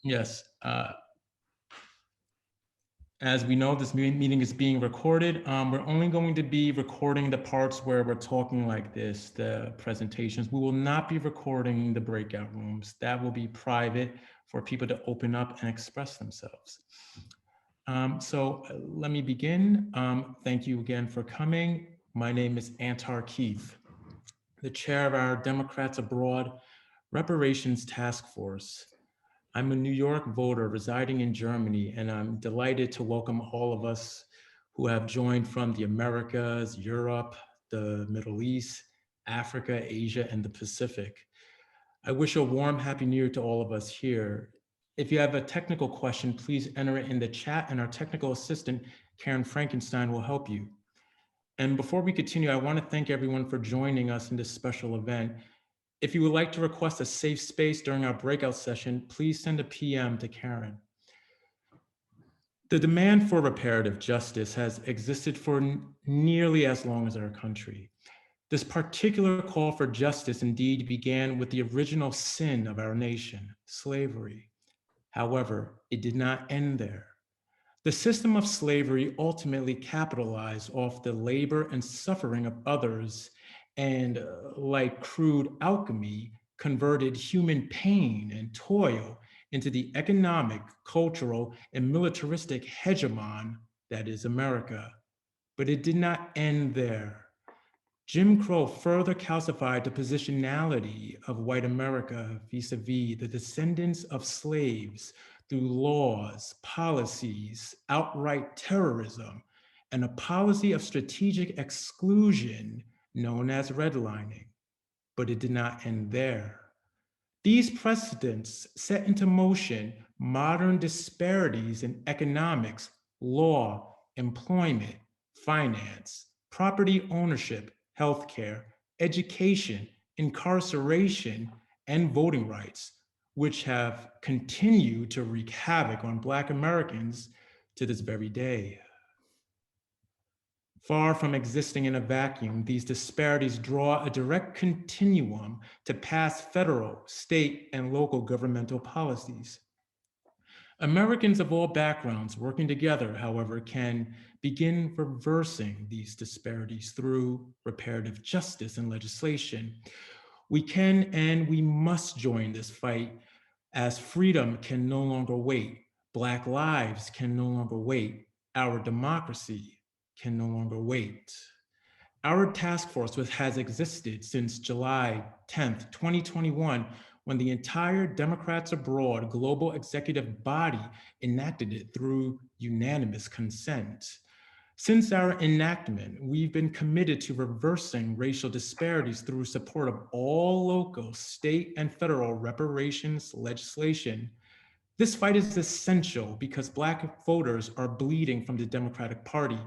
Yes. As we know, this meeting is being recorded. We're only going to be recording the parts where we're talking like this, the presentations. We will not be recording the breakout rooms. That will be private for people to open up and express themselves. Let me begin. Thank you again for coming. My name is Antar Keith, the chair of our Democrats Abroad Reparations Task Force. I'm a New York voter residing in Germany, and I'm delighted to welcome all of us who have joined from the Americas, Europe, the Middle East, Africa, Asia, and the Pacific. I wish a warm Happy New Year to all of us here. If you have a technical question, please enter it in the chat, and our technical assistant, Karen Frankenstein, will help you. And before we continue, I want to thank everyone for joining us in this special event. If you would like to request a safe space during our breakout session, please send a PM to Karen. The demand for reparative justice has existed for nearly as long as our country. This particular call for justice indeed began with the original sin of our nation, slavery. However, it did not end there. The system of slavery ultimately capitalized off the labor and suffering of others, and like crude alchemy, converted human pain and toil into the economic, cultural, and militaristic hegemon that is America. But it did not end there. Jim Crow further calcified the positionality of white America vis-a-vis the descendants of slaves through laws, policies, outright terrorism, and a policy of strategic exclusion known as redlining. But it did not end there. These precedents set into motion modern disparities in economics, law, employment, finance, property ownership, healthcare, education, incarceration, and voting rights, which have continued to wreak havoc on Black Americans to this very day. Far from existing in a vacuum, these disparities draw a direct continuum to past federal, state, and local governmental policies. Americans of all backgrounds working together, however, can begin reversing these disparities through reparative justice and legislation. We can and we must join this fight, as freedom can no longer wait. Black lives can no longer wait. Our democracy can no longer wait. Our task force, which has existed since July 10th, 2021, when the entire Democrats Abroad global executive body enacted it through unanimous consent. Since our enactment, we've been committed to reversing racial disparities through support of all local, state, and federal reparations legislation. This fight is essential because Black voters are bleeding from the Democratic Party.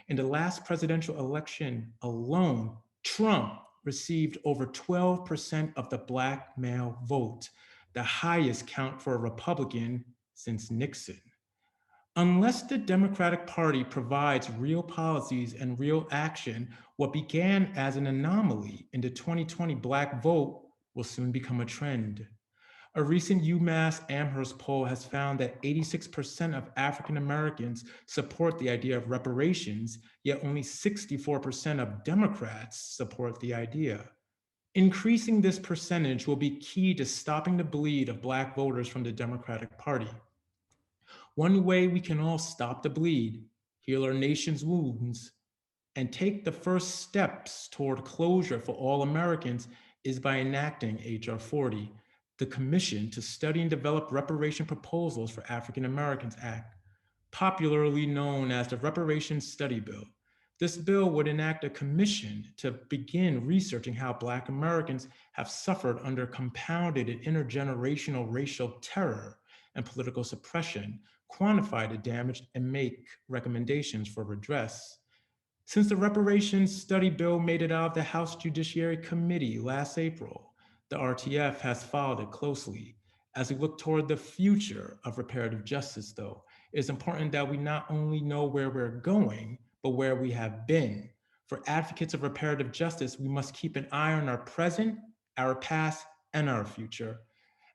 In the last presidential election alone, Trump received over 12% of the Black male vote, the highest count for a Republican since Nixon. Unless the Democratic Party provides real policies and real action, what began as an anomaly in the 2020 Black vote will soon become a trend. A recent UMass Amherst poll has found that 86% of African Americans support the idea of reparations, yet only 64% of Democrats support the idea. Increasing this percentage will be key to stopping the bleed of Black voters from the Democratic Party. One way we can all stop the bleed, heal our nation's wounds, and take the first steps toward closure for all Americans is by enacting H.R. 40, the Commission to Study and Develop Reparation Proposals for African Americans Act, popularly known as the Reparations Study Bill. This bill would enact a commission to begin researching how Black Americans have suffered under compounded and intergenerational racial terror and political suppression, quantify the damage, and make recommendations for redress. Since the Reparations Study Bill made it out of the House Judiciary Committee last April, the RTF has followed it closely. As we look toward the future of reparative justice, though, it is important that we not only know where we're going, but where we have been. For advocates of reparative justice, we must keep an eye on our present, our past, and our future.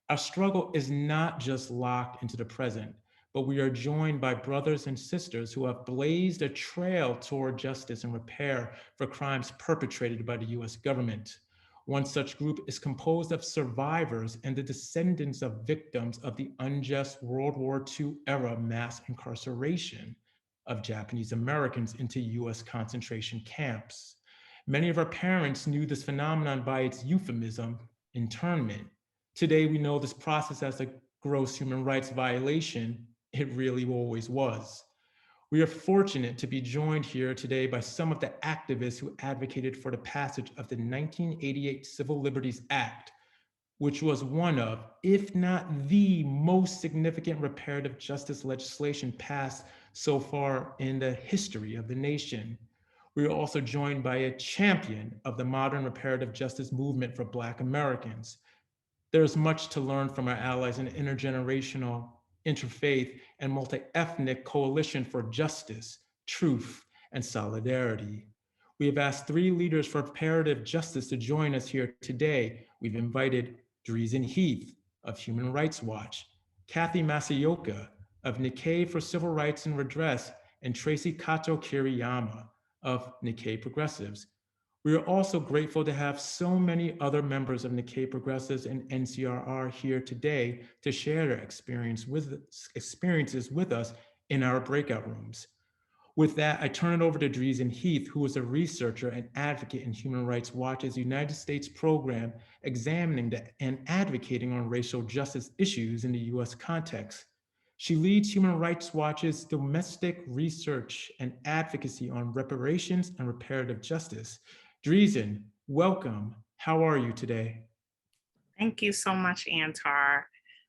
Our struggle is not just locked into the present, but we are joined by brothers and sisters who have blazed a trail toward justice and repair for crimes perpetrated by the US government. One such group is composed of survivors and the descendants of victims of the unjust World War II era mass incarceration of Japanese Americans into US concentration camps. Many of our parents knew this phenomenon by its euphemism, internment. Today, we know this process as a gross human rights violation. It really always was. We are fortunate to be joined here today by some of the activists who advocated for the passage of the 1988 Civil Liberties Act, which was one of, if not the most significant reparative justice legislation passed so far in the history of the nation. We are also joined by a champion of the modern reparative justice movement for Black Americans. There's much to learn from our allies in intergenerational, interfaith, and multi-ethnic coalition for justice, truth, and solidarity. We have asked 3 leaders for reparative justice to join us here today. We've invited Dreisen Heath of Human Rights Watch, Kathy Masayoka of Nikkei for Civil Rights and Redress, and Tracy Kato Kiriyama of Nikkei Progressives. We are also grateful to have so many other members of Nikkei Progressives and NCRR here today to share their experiences with us in our breakout rooms. With that, I turn it over to Dreisen Heath, who is a researcher and advocate in Human Rights Watch's United States program examining and advocating on racial justice issues in the US context. She leads Human Rights Watch's domestic research and advocacy on reparations and reparative justice. Dreisen, welcome. How are you today? Thank you so much, Antar.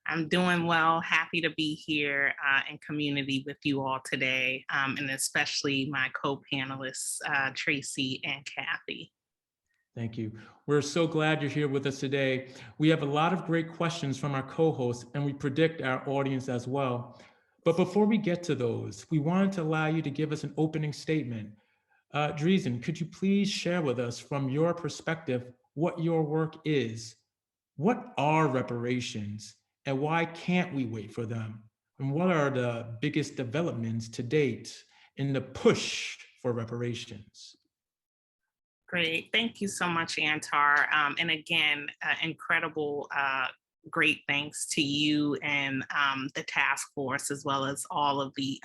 I'm doing well, happy to be here in community with you all today, and especially my co-panelists, Tracy and Kathy. Thank you. We're so glad you're here with us today. We have a lot of great questions from our co-hosts, and we predict our audience as well. But before we get to those, we wanted to allow you to give us an opening statement. Dreisen, could you please share with us from your perspective what your work is? What are reparations and why can't we wait for them? And what are the biggest developments to date in the push for reparations? Great, thank you so much, Antar. And again, incredible, great thanks to you and the task force, as well as all of the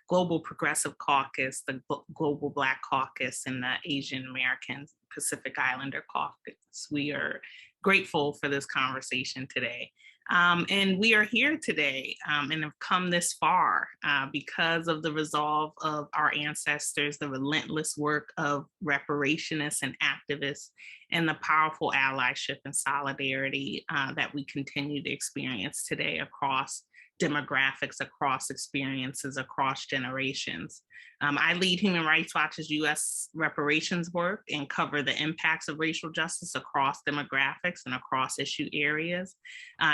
Global Progressive Caucus, the Global Black Caucus, and the Asian American Pacific Islander Caucus. We are grateful for this conversation today. And we are here today and have come this far because of the resolve of our ancestors, the relentless work of reparationists and activists, and the powerful allyship and solidarity that we continue to experience today across demographics, across experiences, across generations. I lead Human Rights Watch's U.S. reparations work and cover the impacts of racial justice across demographics and across issue areas.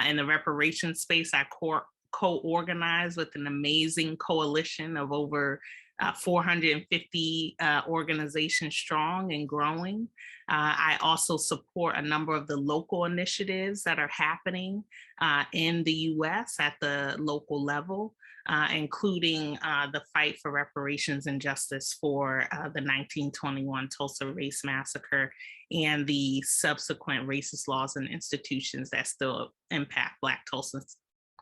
In the reparations space, I co-organize with an amazing coalition of over 450 organizations strong and growing. I also support a number of the local initiatives that are happening in the US at the local level, including the fight for reparations and justice for the 1921 Tulsa Race Massacre and the subsequent racist laws and institutions that still impact Black Tulsans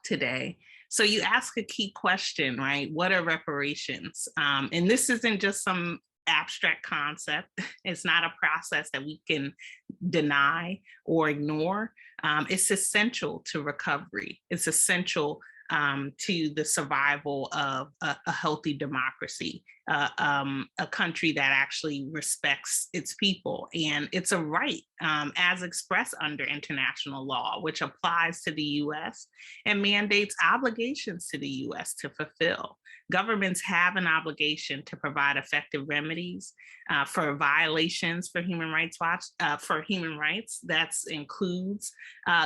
today. So you ask a key question, right? What are reparations? And this isn't just some abstract concept. It's not a process that we can deny or ignore. It's essential to recovery. It's essential to the survival of a healthy democracy, a country that actually respects its people. And it's a right as expressed under international law, which applies to the US and mandates obligations to the US to fulfill. Governments have an obligation to provide effective remedies for violations for Human Rights Watch, for human rights. That includes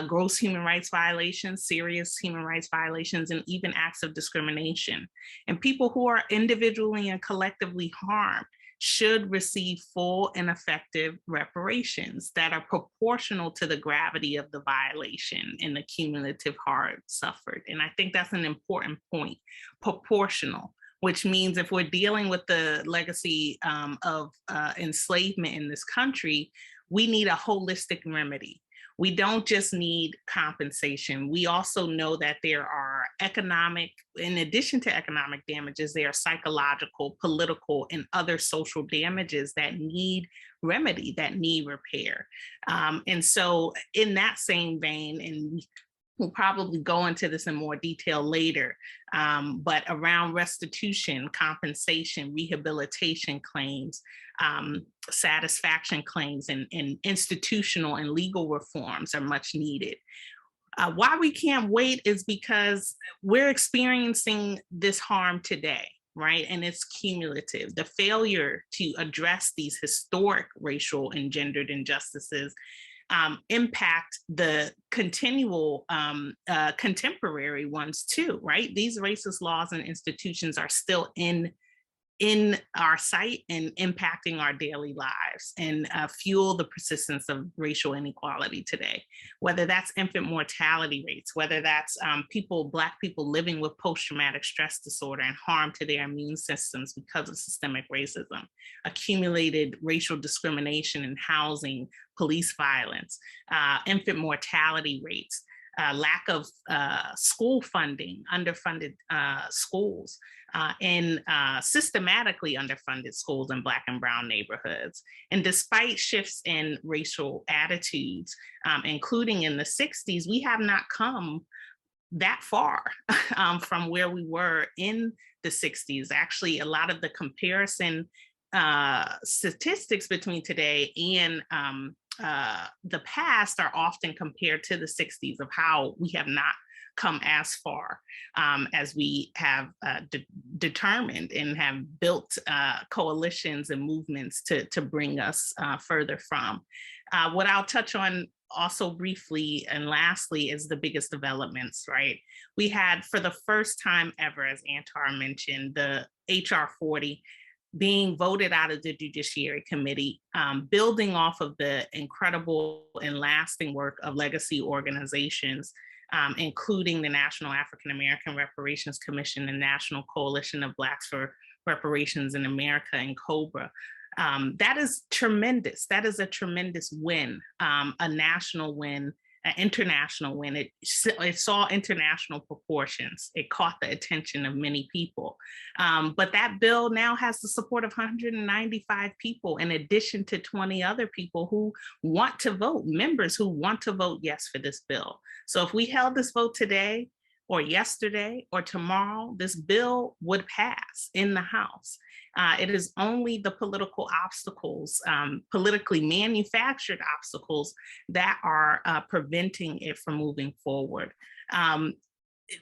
gross human rights violations, serious human rights violations, and even acts of discrimination. And people who are individually and collectively harmed should receive full and effective reparations that are proportional to the gravity of the violation and the cumulative harm suffered. And I think that's an important point, proportional, which means if we're dealing with the legacy of enslavement in this country, we need a holistic remedy. We don't just need compensation. We also know that there are economic, in addition to economic damages, there are psychological, political, and other social damages that need remedy, that need repair. And so in that same vein, and we'll probably go into this in more detail later, but around restitution, compensation, rehabilitation claims, satisfaction claims, and institutional and legal reforms are much needed. Why we can't wait is because we're experiencing this harm today, right? And it's cumulative. The failure to address these historic racial and gendered injustices impact the continual contemporary ones too, right? These racist laws and institutions are still in our sight and impacting our daily lives, and fuel the persistence of racial inequality today, whether that's infant mortality rates, whether that's Black people living with post-traumatic stress disorder and harm to their immune systems because of systemic racism, accumulated racial discrimination in housing, police violence, infant mortality rates, lack of school funding, underfunded schools, and systematically underfunded schools in Black and Brown neighborhoods. And despite shifts in racial attitudes, including in the 60s, we have not come that far from where we were in the 60s. Actually, a lot of the comparison statistics between today and the past are often compared to the 60s of how we have not come as far as we have determined and have built coalitions and movements to bring us further from. What I'll touch on also briefly and lastly is the biggest developments, right? We had, for the first time ever, as Antar mentioned, the HR 40 being voted out of the Judiciary Committee, building off of the incredible and lasting work of legacy organizations, including the National African American Reparations Commission and National Coalition of Blacks for Reparations in America, and COBRA. That is tremendous. That is a tremendous win, a national win, an international win. It saw international proportions. It caught the attention of many people. But that bill now has the support of 195 people, in addition to 20 other people who want to vote, members who want to vote yes for this bill. So if we held this vote today, or yesterday, or tomorrow, this bill would pass in the House. It is only the political obstacles, politically manufactured obstacles, that are preventing it from moving forward.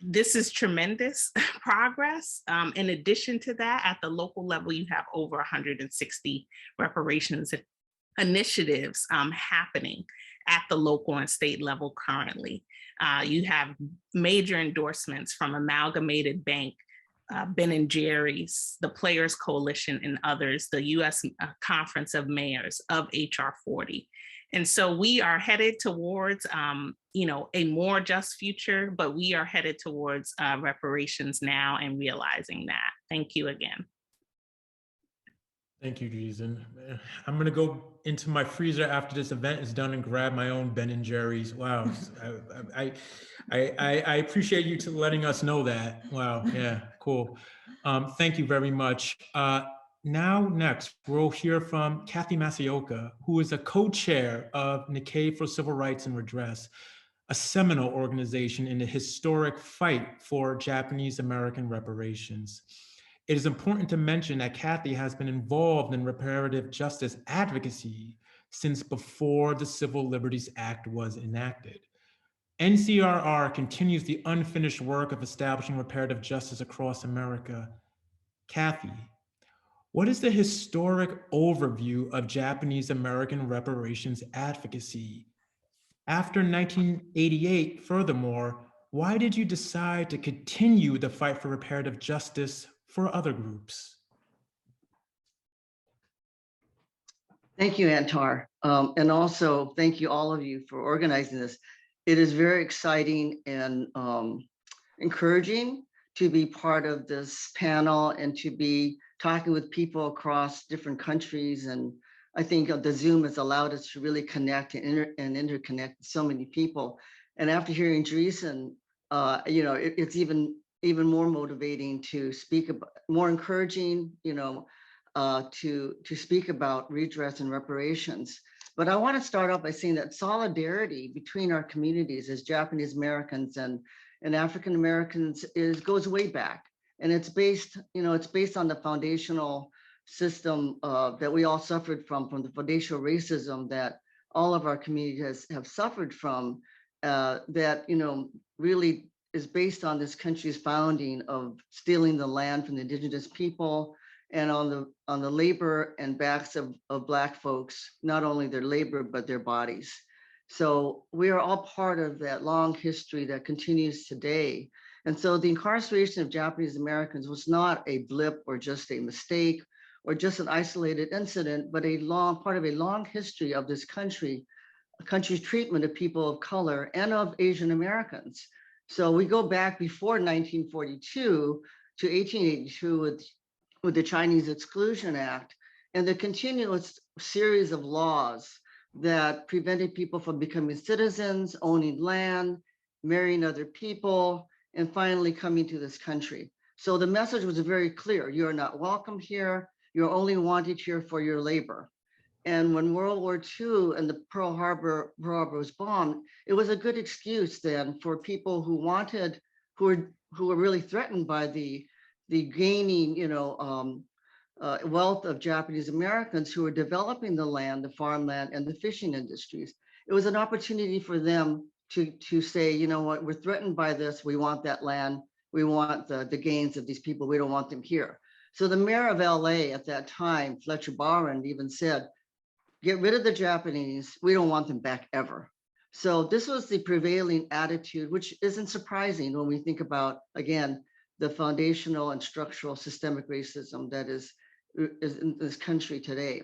This is tremendous progress. In addition to that, at the local level, you have over 160 reparations initiatives happening at the local and state level currently. You have major endorsements from Amalgamated Bank, Ben & Jerry's, the Players Coalition, and others, the U.S. Conference of Mayors of HR 40. And so we are headed towards, a more just future, but we are headed towards reparations now and realizing that. Thank you again. Thank you, Dreisen. I'm gonna go into my freezer after this event is done and grab my own Ben & Jerry's. Wow, I appreciate you letting us know that. Wow, yeah, cool. Thank you very much. Now, next, we'll hear from Kathy Masaoka, who is a co-chair of Nikkei for Civil Rights and Redress, a seminal organization in the historic fight for Japanese American reparations. It is important to mention that Kathy has been involved in reparative justice advocacy since before the Civil Liberties Act was enacted. NCRR continues the unfinished work of establishing reparative justice across America. Kathy, what is the historic overview of Japanese American reparations advocacy? After 1988, furthermore, why did you decide to continue the fight for reparative justice for other groups? Thank you, Antar. And also thank you all of you for organizing this. It is very exciting and encouraging to be part of this panel and to be talking with people across different countries. And I think the Zoom has allowed us to really connect and interconnect so many people. And after hearing Dreisen, it's even more motivating to speak about, more encouraging, to speak about redress and reparations. But I want to start off by saying that solidarity between our communities as Japanese Americans and African Americans goes way back, and it's based on the foundational system that we all suffered from the foundational racism that all of our communities have suffered from. That really is based on this country's founding of stealing the land from the indigenous people, and on the labor and backs of Black folks, not only their labor, but their bodies. So we are all part of that long history that continues today. And so the incarceration of Japanese Americans was not a blip or just a mistake or just an isolated incident, but part of a long history of this country's treatment of people of color and of Asian Americans. So we go back before 1942 to 1882 with the Chinese Exclusion Act and the continuous series of laws that prevented people from becoming citizens, owning land, marrying other people, and finally coming to this country. So the message was very clear. You're not welcome here. You're only wanted here for your labor. And when World War II and the Pearl Harbor was bombed, it was a good excuse then for people who were really threatened by the gaining, wealth of Japanese Americans who were developing the land, the farmland, and the fishing industries. It was an opportunity for them to say, you know what, we're threatened by this. We want that land. We want the gains of these people. We don't want them here. So the mayor of LA at that time, Fletcher Barron, even said, get rid of the Japanese. We don't want them back ever. So this was the prevailing attitude, which isn't surprising when we think about, again, the foundational and structural systemic racism that is in this country today.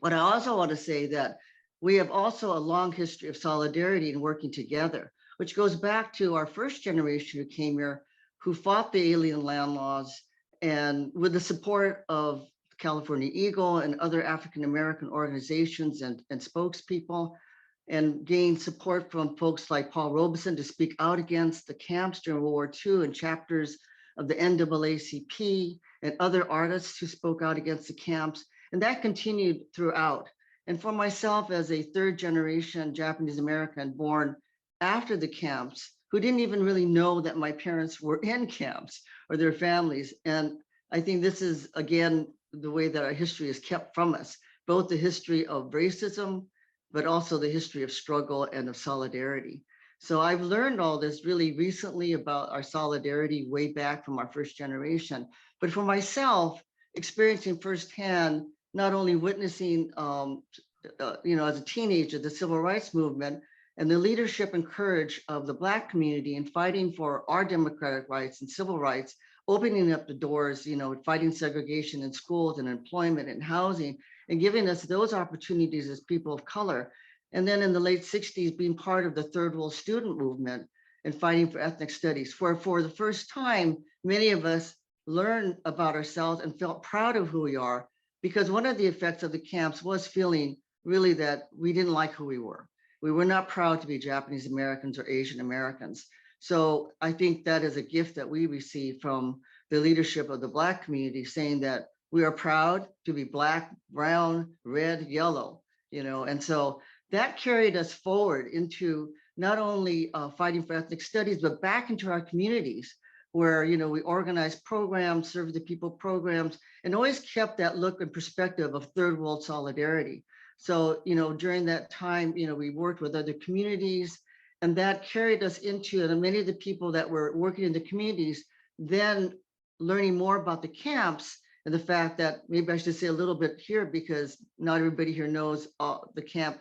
But I also want to say that we have also a long history of solidarity and working together, which goes back to our first generation who came here, who fought the alien land laws, and with the support of California Eagle and other African-American organizations and spokespeople, and gained support from folks like Paul Robeson to speak out against the camps during World War II and chapters of the NAACP and other artists who spoke out against the camps. And that continued throughout. And for myself as a third generation Japanese American born after the camps, who didn't even really know that my parents were in camps or their families. And I think this is, again, the way that our history is kept from us, both the history of racism, but also the history of struggle and of solidarity. So I've learned all this really recently about our solidarity way back from our first generation. But for myself, experiencing firsthand, not only witnessing, as a teenager, the Civil Rights Movement and the leadership and courage of the Black community in fighting for our democratic rights and civil rights, opening up the doors, fighting segregation in schools and employment and housing, and giving us those opportunities as people of color. And then in the late 60s, being part of the Third World Student Movement and fighting for ethnic studies, where for the first time, many of us learned about ourselves and felt proud of who we are, because one of the effects of the camps was feeling really that we didn't like who we were. We were not proud to be Japanese Americans or Asian Americans. So I think that is a gift that we received from the leadership of the Black community, saying that we are proud to be Black, brown, red, yellow, and so that carried us forward into not only fighting for ethnic studies, but back into our communities where, we organized programs, served the people programs, and always kept that look and perspective of third world solidarity. So, during that time, we worked with other communities, and that carried us into, and many of the people that were working in the communities, then learning more about the camps and the fact that, maybe I should say a little bit here, because not everybody here knows the camp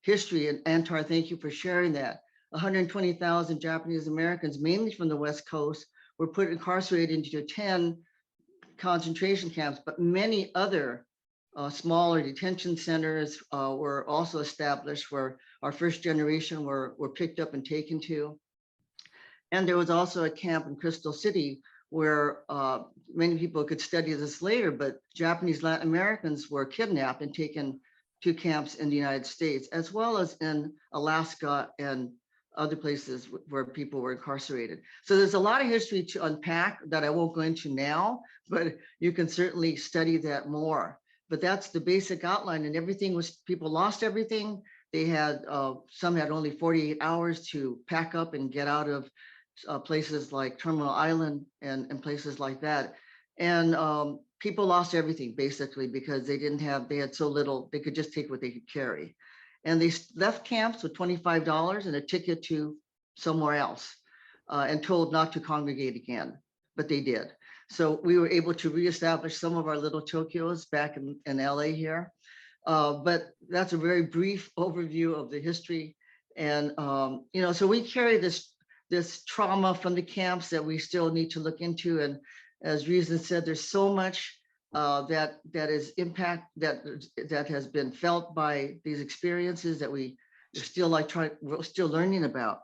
history. And Antar, thank you for sharing that. 120,000 Japanese Americans, mainly from the West Coast, were incarcerated into 10 concentration camps, but many other Smaller detention centers were also established where our first generation were picked up and taken to. And there was also a camp in Crystal City where many people could study this later, but Japanese Latin Americans were kidnapped and taken to camps in the United States, as well as in Alaska and other places where people were incarcerated. So there's a lot of history to unpack that I won't go into now, but you can certainly study that more. But that's the basic outline, and everything was, people lost everything. They had, some had only 48 hours to pack up and get out of places like Terminal Island and places like that. And people lost everything basically because they had so little, they could just take what they could carry. And they left camps with $25 and a ticket to somewhere else and told not to congregate again, but they did. So we were able to reestablish some of our little Tokyos back in LA here. But that's a very brief overview of the history. And, so we carry this trauma from the camps that we still need to look into. And as Dreisen said, there's so much that is impact that has been felt by these experiences that we're still learning about.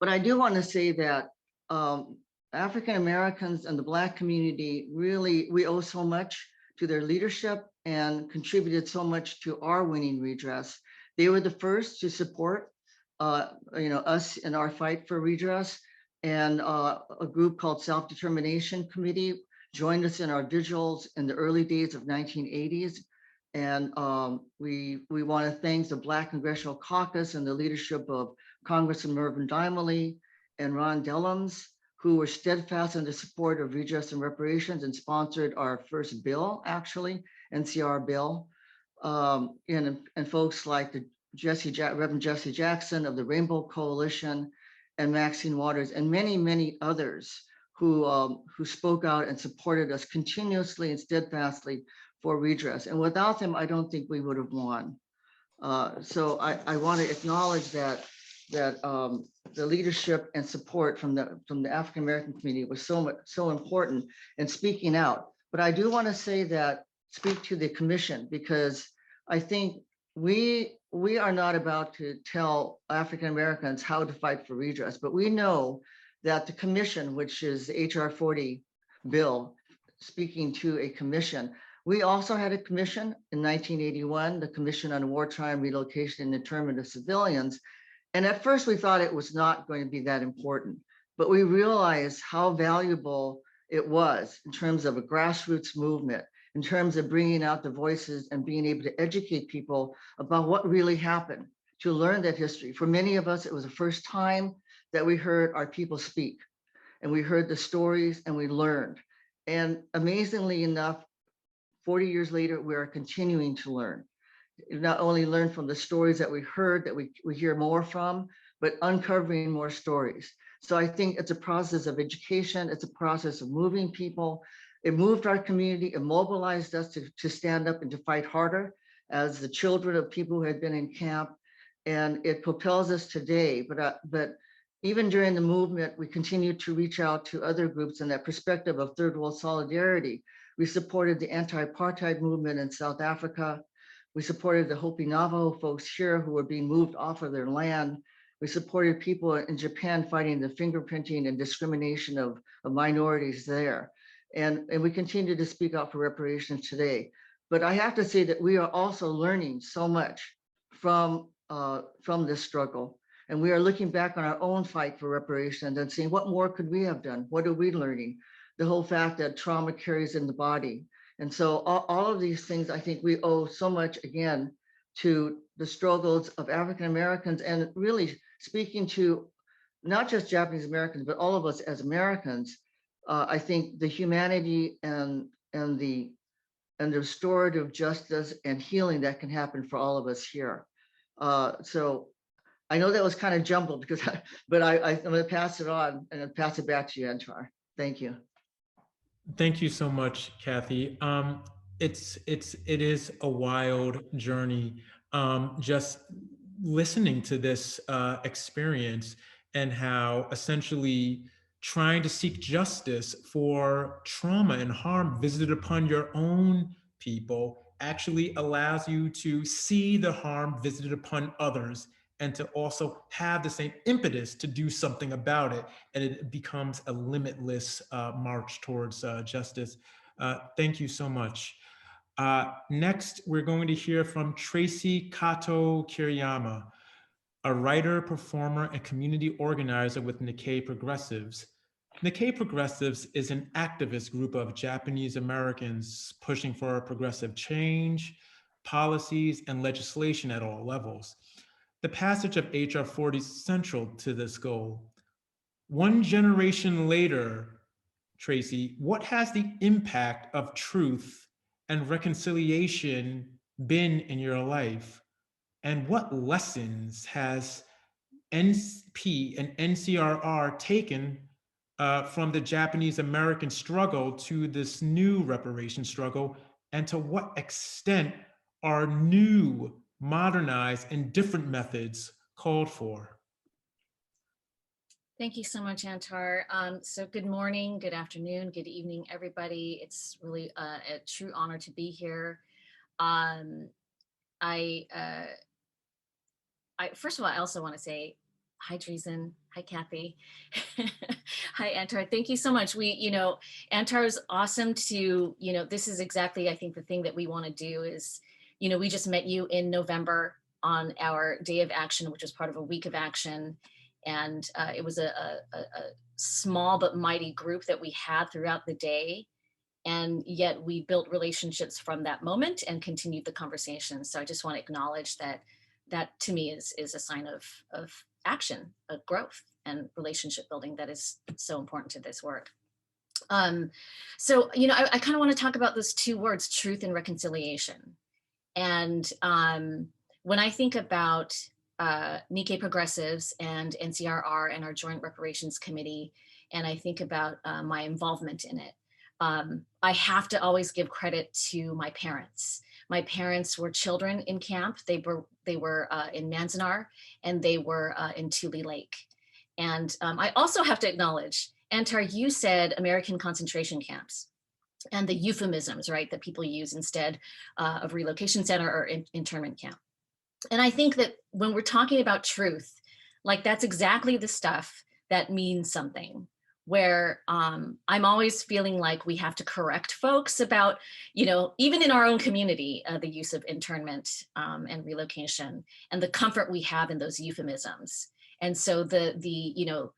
But I do want to say that African Americans and the Black community, really, we owe so much to their leadership and contributed so much to our winning redress. They were the first to support us in our fight for redress, and a group called Self-Determination Committee joined us in our vigils in the early days of 1980s. And we want to thank the Black Congressional Caucus and the leadership of Congressman Mervyn Dimely and Ron Dellums, who were steadfast in the support of redress and reparations and sponsored our first bill, actually, NCR bill. And folks like the Reverend Jesse Jackson of the Rainbow Coalition and Maxine Waters and many, many others who spoke out and supported us continuously and steadfastly for redress. And without them, I don't think we would have won. So I want to acknowledge that the leadership and support from the African American community was so important in speaking out. But I do want to speak to the commission, because I think we are not about to tell African Americans how to fight for redress, but we know that the commission, which is the HR 40 bill, speaking to a commission. We also had a commission in 1981, the Commission on Wartime, Relocation, and Internment of Civilians. And at first we thought it was not going to be that important, but we realized how valuable it was in terms of a grassroots movement, in terms of bringing out the voices and being able to educate people about what really happened, to learn that history. For many of us, it was the first time that we heard our people speak, and we heard the stories and we learned. And amazingly enough, 40 years later, we are continuing to learn. Not only learn from the stories that we heard, that we hear more from, but uncovering more stories. So I think it's a process of education. It's a process of moving people. It moved our community, it mobilized us to stand up and to fight harder as the children of people who had been in camp. And it propels us today. But even during the movement, we continued to reach out to other groups in that perspective of third world solidarity. We supported the anti-apartheid movement in South Africa. We supported the Hopi Navajo folks here who were being moved off of their land. We supported people in Japan fighting the fingerprinting and discrimination of minorities there. And we continue to speak out for reparations today. But I have to say that we are also learning so much from this struggle. And we are looking back on our own fight for reparations and saying, what more could we have done? What are we learning? The whole fact that trauma carries in the body. And so all of these things, I think we owe so much, again, to the struggles of African Americans, and really speaking to not just Japanese Americans, but all of us as Americans. I think the humanity and the restorative justice and healing that can happen for all of us here. So I know that was kind of jumbled, but I'm going to pass it on and pass it back to you, Antar. Thank you. Thank you so much, Kathy. It is a wild journey. Just listening to this experience and how essentially trying to seek justice for trauma and harm visited upon your own people actually allows you to see the harm visited upon others and to also have the same impetus to do something about it. And it becomes a limitless march towards justice. Thank you so much. Next, we're going to hear from Tracy Kato Kiriyama, a writer, performer, and community organizer with Nikkei Progressives. Nikkei Progressives is an activist group of Japanese Americans pushing for progressive change, policies, and legislation at all levels. The passage of HR 40 is central to this goal. One generation later, Tracy, what has the impact of truth and reconciliation been in your life? And what lessons has NP and NCRR taken from the Japanese American struggle to this new reparation struggle? And to what extent are new, modernized, and different methods called for? Thank you so much, Antar. So good morning, good afternoon, good evening, everybody. It's really a true honor to be here. First of all, I also want to say hi, Dreisen. Hi, Kathy. Hi, Antar. Thank you so much. Antar is awesome to, this is exactly, I think, the thing that we want to do is, we just met you in November on our Day of Action, which was part of a week of action. And it was a small but mighty group that we had throughout the day. And yet we built relationships from that moment and continued the conversation. So I just want to acknowledge that to me is a sign of action, of growth and relationship building that is so important to this work. I kind of want to talk about those two words, truth and reconciliation. And when I think about Nikkei Progressives and NCRR and our Joint Reparations Committee, and I think about my involvement in it, I have to always give credit to my parents. My parents were children in camp. They were in Manzanar, and they were in Tule Lake. And I also have to acknowledge, Antar, you said American concentration camps and the euphemisms, right, that people use instead of relocation center or internment camp. And I think that when we're talking about truth, like that's exactly the stuff that means something, where I'm always feeling like we have to correct folks about, even in our own community, the use of internment and relocation and the comfort we have in those euphemisms. And so the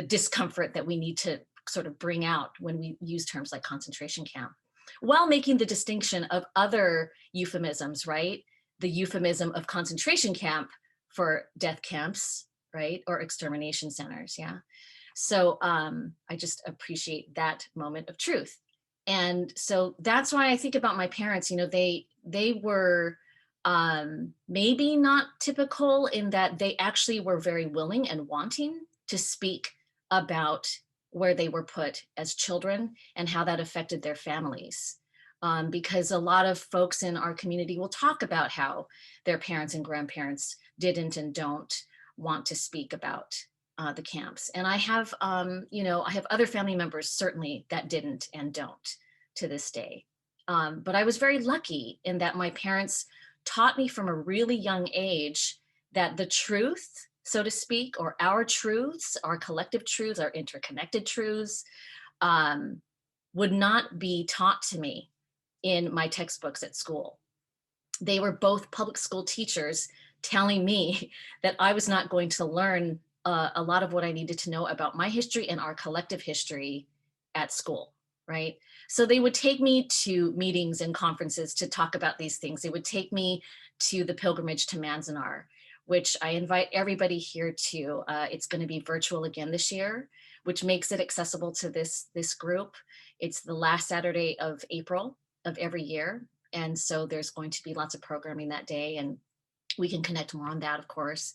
discomfort that we need to sort of bring out when we use terms like concentration camp, while making the distinction of other euphemisms, right? The euphemism of concentration camp for death camps, right? Or extermination centers, yeah. So I just appreciate that moment of truth. And so that's why I think about my parents, they were maybe not typical in that they actually were very willing and wanting to speak about where they were put as children and how that affected their families. Because a lot of folks in our community will talk about how their parents and grandparents didn't and don't want to speak about the camps. And I have, I have other family members certainly that didn't and don't to this day. But I was very lucky in that my parents taught me from a really young age that the truth, so to speak, or our truths, our collective truths, our interconnected truths, would not be taught to me in my textbooks at school. They were both public school teachers telling me that I was not going to learn a lot of what I needed to know about my history and our collective history at school, right? So they would take me to meetings and conferences to talk about these things. They would take me to the pilgrimage to Manzanar, which I invite everybody here to. It's going to be virtual again this year, which makes it accessible to this group. It's the last Saturday of April of every year. And so there's going to be lots of programming that day, and we can connect more on that, of course.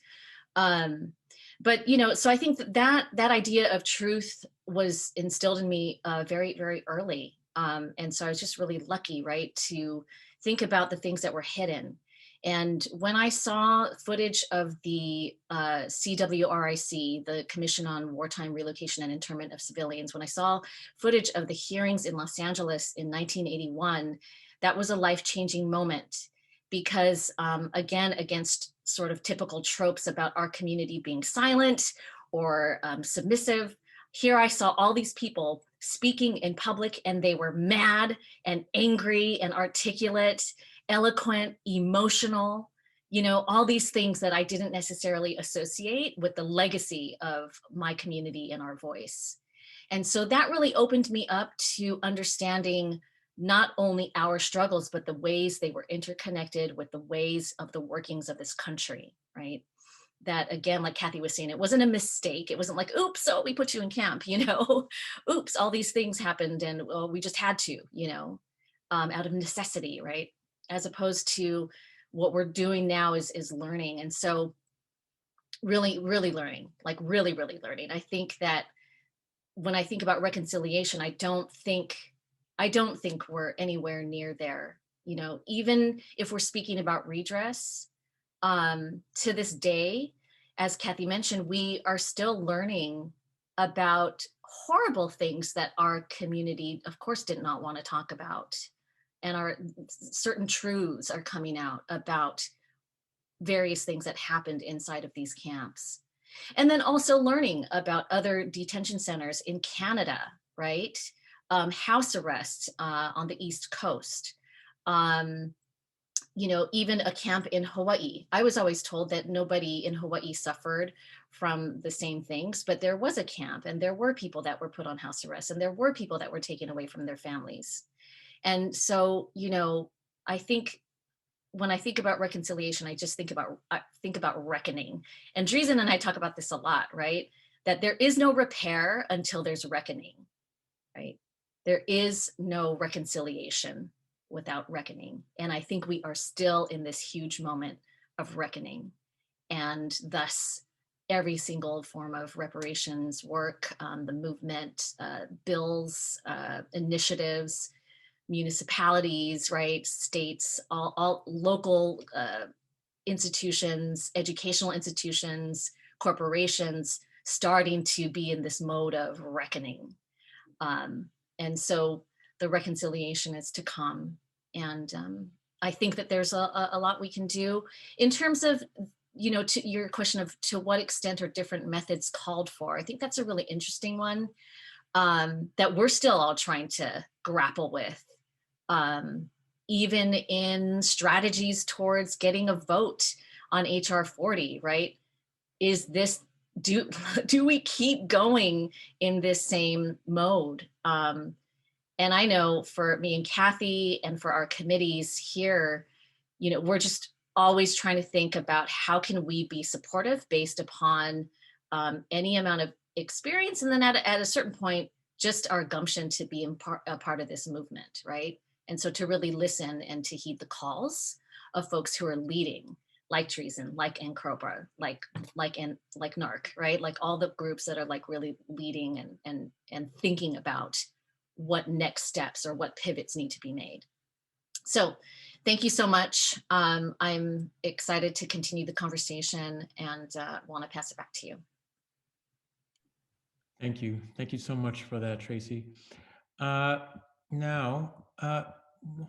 But, so I think that idea of truth was instilled in me very, very early. And so I was just really lucky, right, to think about the things that were hidden. And when I saw footage of the CWRIC, the Commission on Wartime, Relocation and Internment of Civilians, when I saw footage of the hearings in Los Angeles in 1981, that was a life-changing moment because again, against sort of typical tropes about our community being silent or submissive, here I saw all these people speaking in public, and they were mad and angry and articulate, eloquent, emotional, you know, all these things that I didn't necessarily associate with the legacy of my community and our voice. And so that really opened me up to understanding not only our struggles, but the ways they were interconnected with the ways of the workings of this country, right? That again, like Kathy was saying, it wasn't a mistake. It wasn't like, oops, so we put you in camp, you know, oops, all these things happened and well, we just had to, you know, out of necessity, right? As opposed to what we're doing now is learning. And so really learning, like really learning. I think that when I think about reconciliation, I don't think we're anywhere near there. You know, even if we're speaking about redress, to this day, as Kathy mentioned, we are still learning about horrible things that our community, of course, did not want to talk about. And our certain truths are coming out about various things that happened inside of these camps. And then also learning about other detention centers in Canada, right? House arrests on the East Coast. You know, even a camp in Hawaii. I was always told that nobody in Hawaii suffered from the same things, but there was a camp and there were people that were put on house arrest and there were people that were taken away from their families. And so, you know, I think when I think about reconciliation, I just think about reckoning. And Dreisen and I talk about this a lot, right? That there is no repair until there's reckoning, right? There is no reconciliation without reckoning. And I think we are still in this huge moment of reckoning. And thus, every single form of reparations work, the movement, bills, initiatives, municipalities, right, states, all local institutions, educational institutions, corporations, starting to be in this mode of reckoning. And so the reconciliation is to come. And I think that there's a lot we can do in terms of, you know, to your question of to what extent are different methods called for. I think that's a really interesting one that we're still all trying to grapple with. Even in strategies towards getting a vote on HR 40, right? Is this, do we keep going in this same mode? And I know for me and Kathy and for our committees here, you know, we're just always trying to think about how can we be supportive based upon any amount of experience. And then at a certain point, just our gumption to be a part of this movement, right? And so to really listen and to heed the calls of folks who are leading, like Dreisen, like NCROPA, like NARC, right? Like all the groups that are like really leading and thinking about what next steps or what pivots need to be made. So thank you so much. I'm excited to continue the conversation and want to pass it back to you. Thank you. Thank you so much for that, Tracy. Now,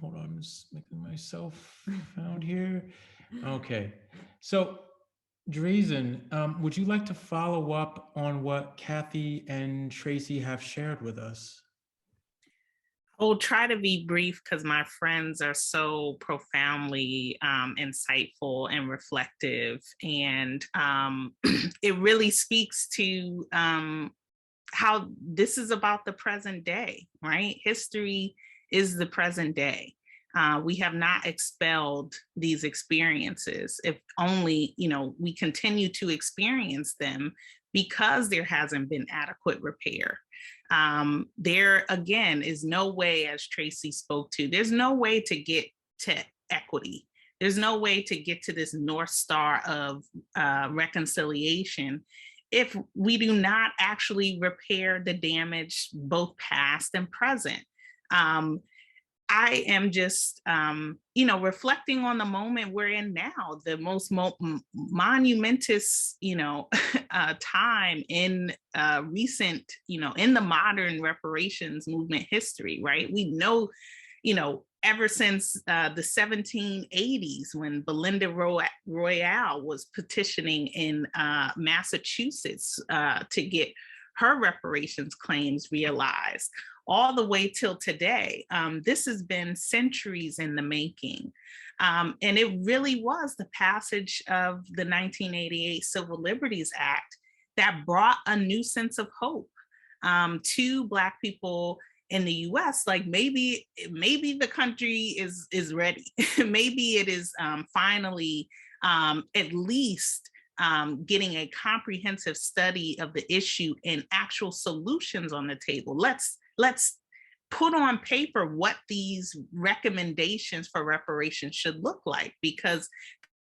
hold on, I'm just making myself found here. Okay, so Dreisen, would you like to follow up on what Kathy and Tracy have shared with us? I'll try to be brief because my friends are so profoundly insightful and reflective. And it really speaks to how this is about the present day, right? History is the present day. We have not expelled these experiences. If only, you know, we continue to experience them because there hasn't been adequate repair. There, again, is no way, as Tracy spoke to, there's no way to get to equity. There's no way to get to this North Star of reconciliation if we do not actually repair the damage, both past and present. I am just, you know, reflecting on the moment we're in now, the most monumentous, you know, time in recent, you know, in the modern reparations movement history, right? We know, you know, ever since the 1780s, when Belinda Royale was petitioning in Massachusetts to get her reparations claims realized, all the way till today. This has been centuries in the making. And it really was the passage of the 1988 Civil Liberties Act that brought a new sense of hope to Black people in the US. Like maybe the country is ready. Maybe it is finally at least getting a comprehensive study of the issue and actual solutions on the table. Let's put on paper what these recommendations for reparations should look like, because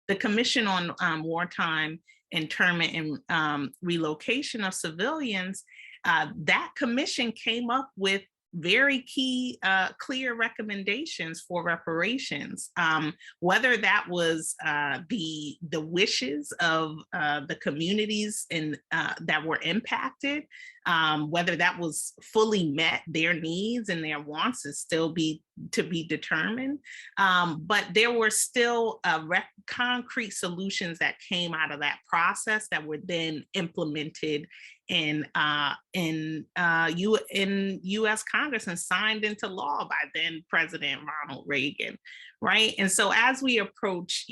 the Commission on Wartime, Internment, and Relocation of Civilians, that commission came up with very key, clear recommendations for reparations, whether that was the wishes of the communities that were impacted, whether that was fully met, their needs and their wants is still to be determined. But there were still concrete solutions that came out of that process that were then implemented in U.S. Congress and signed into law by then President Ronald Reagan, right? And so as we approach,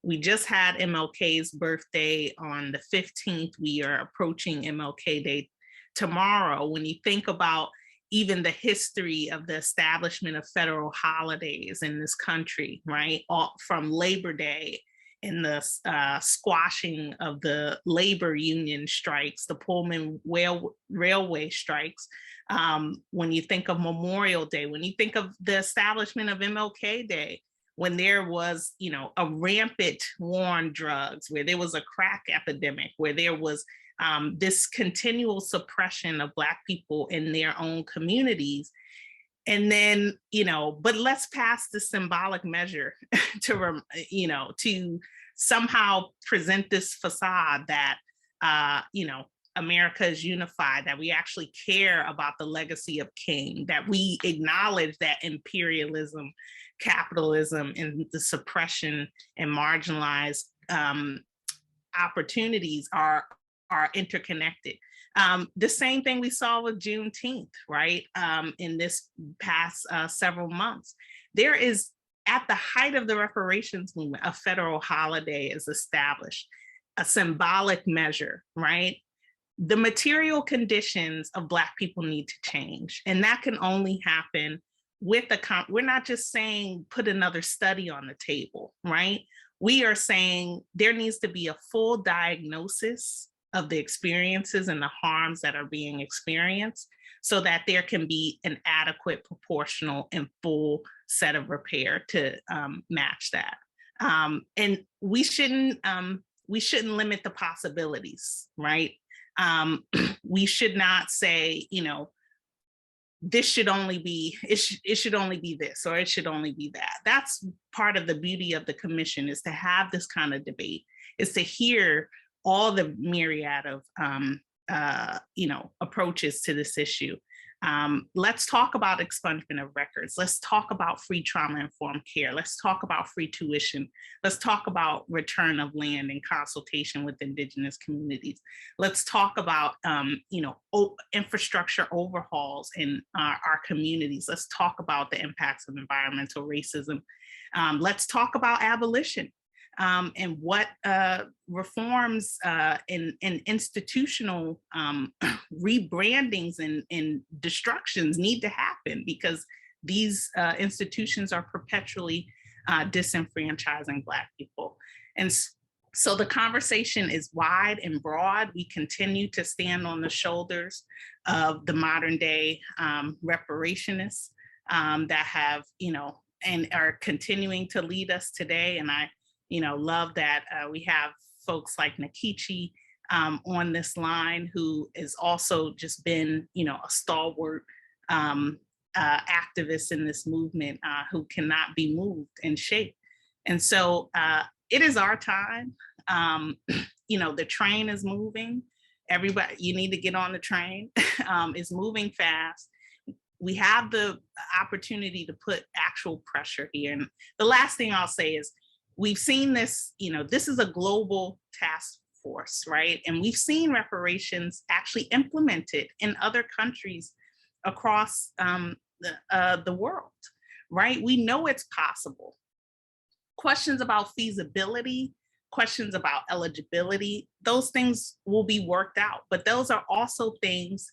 we just had MLK's birthday on the 15th. We are approaching MLK Day tomorrow. When you think about even the history of the establishment of federal holidays in this country, right? All from Labor Day and the squashing of the labor union strikes, the Pullman Railway strikes, when you think of Memorial Day, when you think of the establishment of MLK Day, when there was, a rampant war on drugs, where there was a crack epidemic, where there was this continual suppression of Black people in their own communities. And then, but let's pass the symbolic measure to somehow present this facade that, America is unified, that we actually care about the legacy of King, that we acknowledge that imperialism, capitalism, and the suppression and marginalized opportunities are interconnected. The same thing we saw with Juneteenth, right? In this past several months. There is, at the height of the reparations movement, a federal holiday is established, a symbolic measure, right? The material conditions of Black people need to change. And that can only happen with we're not just saying put another study on the table, right? We are saying there needs to be a full diagnosis of the experiences and the harms that are being experienced, so that there can be an adequate, proportional, and full set of repair to match that. And we shouldn't limit the possibilities, right? We should not say, this should only be, it should only be this, or it should only be that. That's part of the beauty of the commission, is to have this kind of debate, is to hear all the myriad of approaches to this issue. Let's talk about expungement of records. Let's talk about free trauma-informed care. Let's talk about free tuition. Let's talk about return of land in consultation with Indigenous communities. Let's talk about infrastructure overhauls in our communities. Let's talk about the impacts of environmental racism. Let's talk about abolition. And what reforms and institutional rebrandings and destructions need to happen, because these institutions are perpetually disenfranchising Black people. And so the conversation is wide and broad. We continue to stand on the shoulders of the modern day reparationists that have, and are continuing to lead us today. And I love that we have folks like Nikkei on this line, who has also just been, a stalwart activist in this movement, who cannot be moved and shaped. And so it is our time. The train is moving. Everybody, you need to get on the train. It's moving fast. we have the opportunity to put actual pressure here. And the last thing I'll say is we've seen this, this is a global task force, right? And we've seen reparations actually implemented in other countries across the world, right? We know it's possible. Questions about feasibility, questions about eligibility, those things will be worked out. But those are also things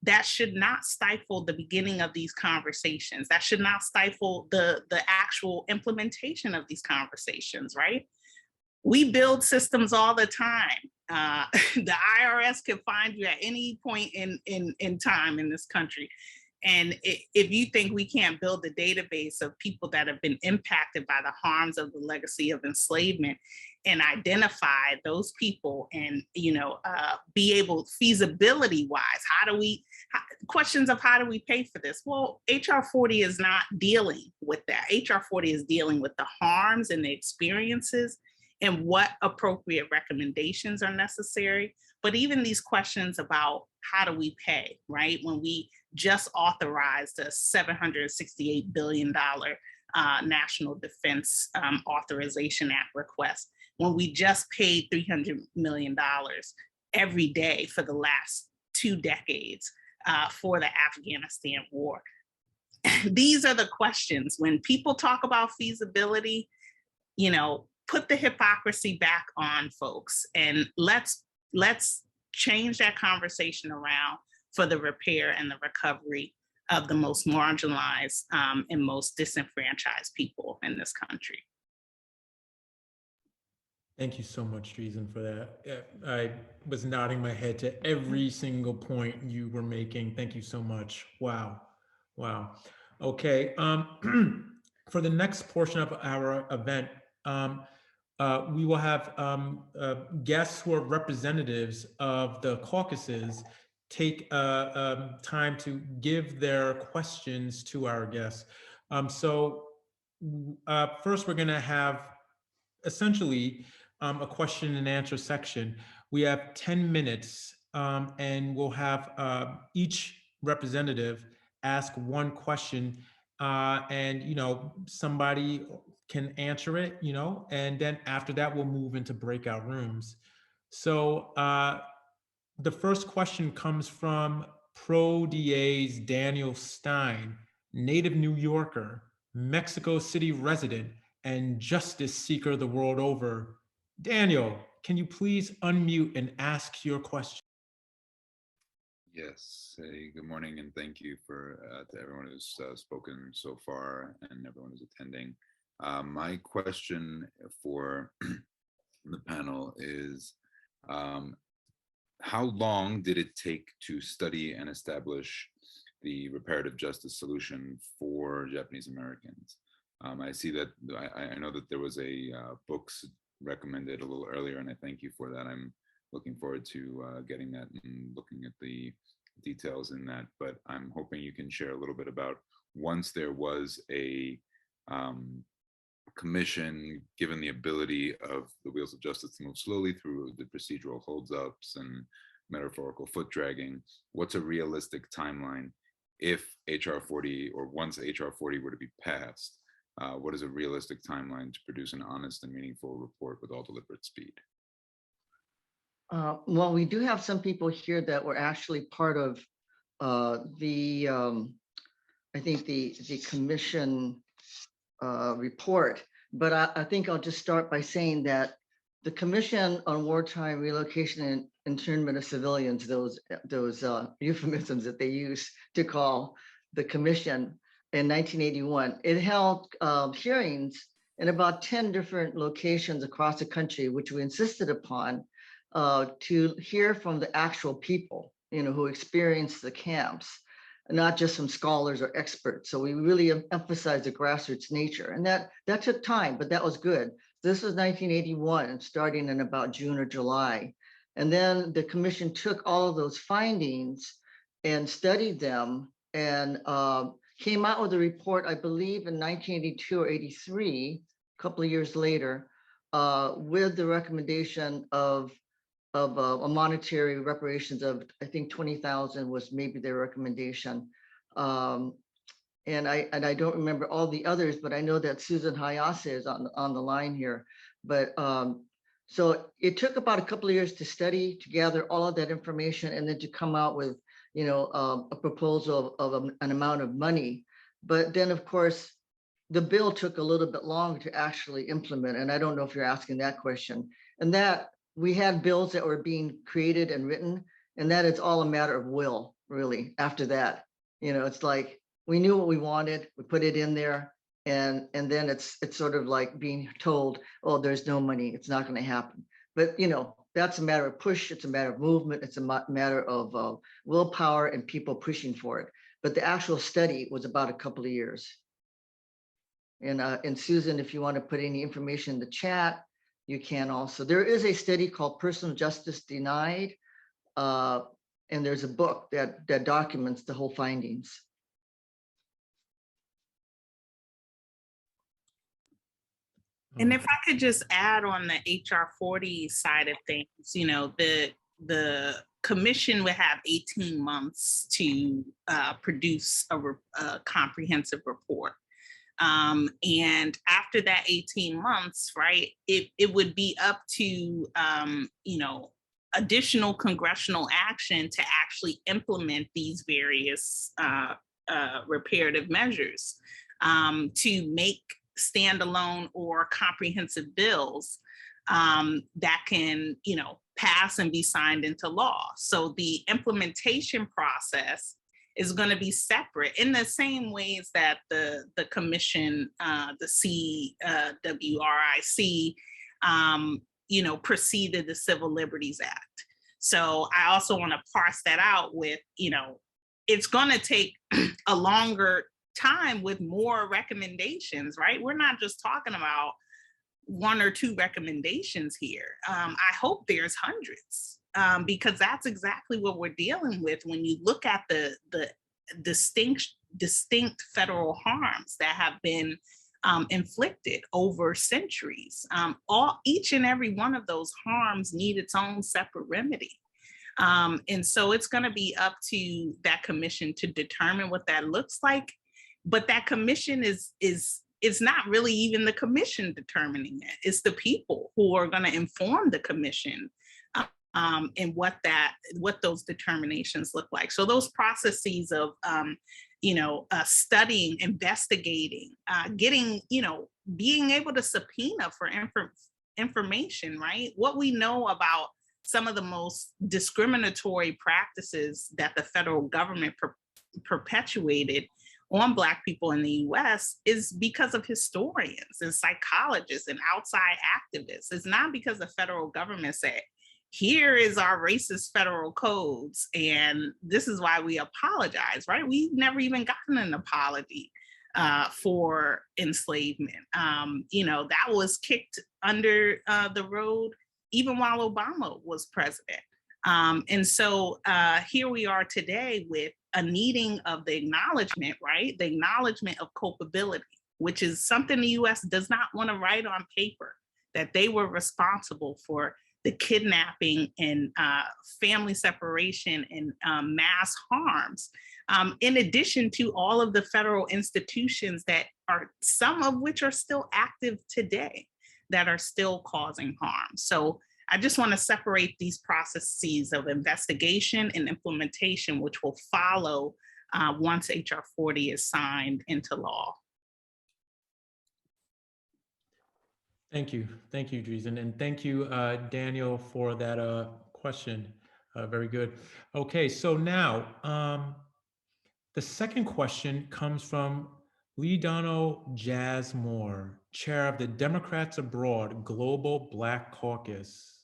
that should not stifle the beginning of these conversations. That should not stifle the actual implementation of these conversations, right? We build systems all the time. The IRS can find you at any point in time in this country. And if you think we can't build a database of people that have been impacted by the harms of the legacy of enslavement and identify those people and, be able, feasibility wise, questions of how do we pay for this? Well, HR 40 is not dealing with that. HR 40 is dealing with the harms and the experiences and what appropriate recommendations are necessary. But even these questions about how do we pay, right? When we just authorized a $768 billion National Defense Authorization Act request, when we just paid $300 million every day for the last 2 decades for the Afghanistan war. These are the questions. When people talk about feasibility, put the hypocrisy back on, folks, and let's change that conversation around for the repair and the recovery of the most marginalized and most disenfranchised people in this country. Thank you so much, Dreisen, for that. I was nodding my head to every single point you were making. Thank you so much. Wow. Wow. Okay. For the next portion of our event, we will have guests who are representatives of the caucuses take time to give their questions to our guests. First, we're going to have essentially a question and answer section. We have 10 minutes and we'll have each representative ask one question and, somebody can answer it, and then after that, we'll move into breakout rooms. So the first question comes from Pro DA's Daniel Stein, native New Yorker, Mexico City resident, and justice seeker the world over. Daniel, can you please unmute and ask your question? Yes. Hey, good morning, and thank you to everyone who's spoken so far and everyone who's attending. My question for the panel is, how long did it take to study and establish the reparative justice solution for Japanese Americans? I see that, I know that there was a books recommended a little earlier, and I thank you for that. I'm looking forward to getting that and looking at the details in that, but I'm hoping you can share a little bit about once there was a commission, given the ability of the wheels of justice to move slowly through the procedural holdups and metaphorical foot dragging, what's a realistic timeline if HR 40 or once HR 40 were to be passed? What is a realistic timeline to produce an honest and meaningful report with all deliberate speed? Well, we do have some people here that were actually part of I think the commission report, but I think I'll just start by saying that the Commission on Wartime, Relocation, and Internment of Civilians, those euphemisms that they use to call the commission in 1981, it held hearings in about 10 different locations across the country, which we insisted upon to hear from the actual people, who experienced the camps, not just some scholars or experts. So we really emphasized the grassroots nature, and that took time, but that was good. This was 1981, starting in about June or July. And then the commission took all of those findings and studied them and came out with a report, I believe in 1982 or 83, a couple of years later, with the recommendation of a monetary reparations of, I think 20,000 was maybe their recommendation And I don't remember all the others, but I know that Susan Hayase is on the line here. But so it took about a couple of years to study, to gather all of that information, and then to come out with, you know, a proposal of an amount of money. But then, of course, the bill took a little bit long to actually implement. And I don't know if you're asking that question. And that we had bills that were being created and written, and that it's all a matter of will, really, after that. You know, it's like, we knew what we wanted, we put it in there, and then it's sort of like being told, oh, there's no money, it's not going to happen. But, you know, that's a matter of push, it's a matter of movement, it's a matter of willpower and people pushing for it. But the actual study was about a couple of years. And Susan, if you want to put any information in the chat, you can also. There is a study called Personal Justice Denied, and there's a book that documents the whole findings. And if I could just add on the HR 40 side of things, you know, the commission would have 18 months to produce a comprehensive report. And after that 18 months, right, it would be up to, you know, additional congressional action to actually implement these various reparative measures, to make standalone or comprehensive bills that can, you know, pass and be signed into law. So the implementation process is going to be separate in the same ways that the commission, the CWRIC, you know, preceded the Civil Liberties Act. So I also want to parse that out with, you know, it's going to take a longer time with more recommendations, right? We're not just talking about one or two recommendations here. I hope there's hundreds, because that's exactly what we're dealing with when you look at the distinct federal harms that have been inflicted over centuries. Each and every one of those harms need its own separate remedy. And so it's going to be up to that commission to determine what that looks like. But that commission is not really even the commission determining it. It's the people who are going to inform the commission and what those determinations look like. So those processes of you know, studying, investigating, getting, you know, being able to subpoena for information, right? What we know about some of the most discriminatory practices that the federal government perpetuated on Black people in the US is because of historians and psychologists and outside activists. It's not because the federal government said, here is our racist federal codes, and this is why we apologize, right? We've never even gotten an apology for enslavement. You know, that was kicked under the road even while Obama was president. And so here we are today with a needing of the acknowledgement, right? The acknowledgement of culpability, which is something the US does not want to write on paper, that they were responsible for the kidnapping and family separation and mass harms, in addition to all of the federal institutions that are, some of which are still active today, that are still causing harm. So I just want to separate these processes of investigation and implementation, which will follow once HR 40 is signed into law. Thank you, Dreisen, and thank you, Daniel, for that question. Very good. Okay, so now the second question comes from Lidano Jazz Moore, chair of the Democrats Abroad Global Black Caucus.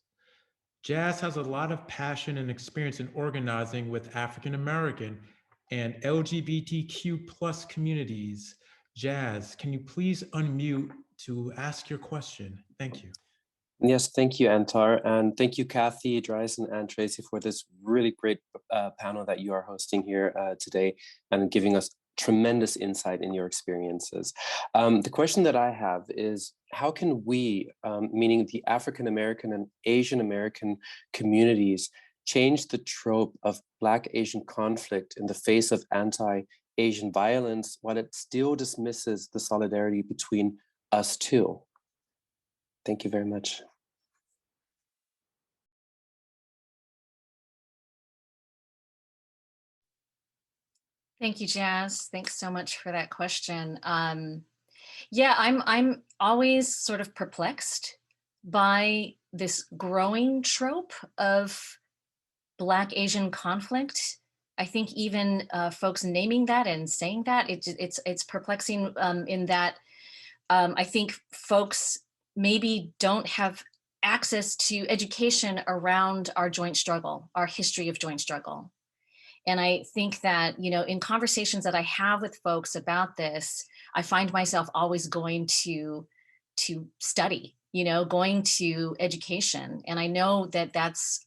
Jazz has a lot of passion and experience in organizing with African American and LGBTQ+ communities. Jazz, can you please unmute to ask your question? Thank you. Yes, thank you, Antar. And thank you, Kathy, Dreisen, and Tracy for this really great panel that you are hosting here today and giving us tremendous insight in your experiences. The question that I have is, how can we, meaning the African American and Asian American communities, change the trope of Black-Asian conflict in the face of Asian violence while it still dismisses the solidarity between us too. Thank you very much. Thank you, Jazz. Thanks so much for that question. Yeah, I'm always sort of perplexed by this growing trope of Black Asian conflict. I think even folks naming that and saying that, it's perplexing in that I think folks maybe don't have access to education around our joint struggle, our history of joint struggle. And I think that, you know, in conversations that I have with folks about this, I find myself always going to study, you know, going to education. And I know that that's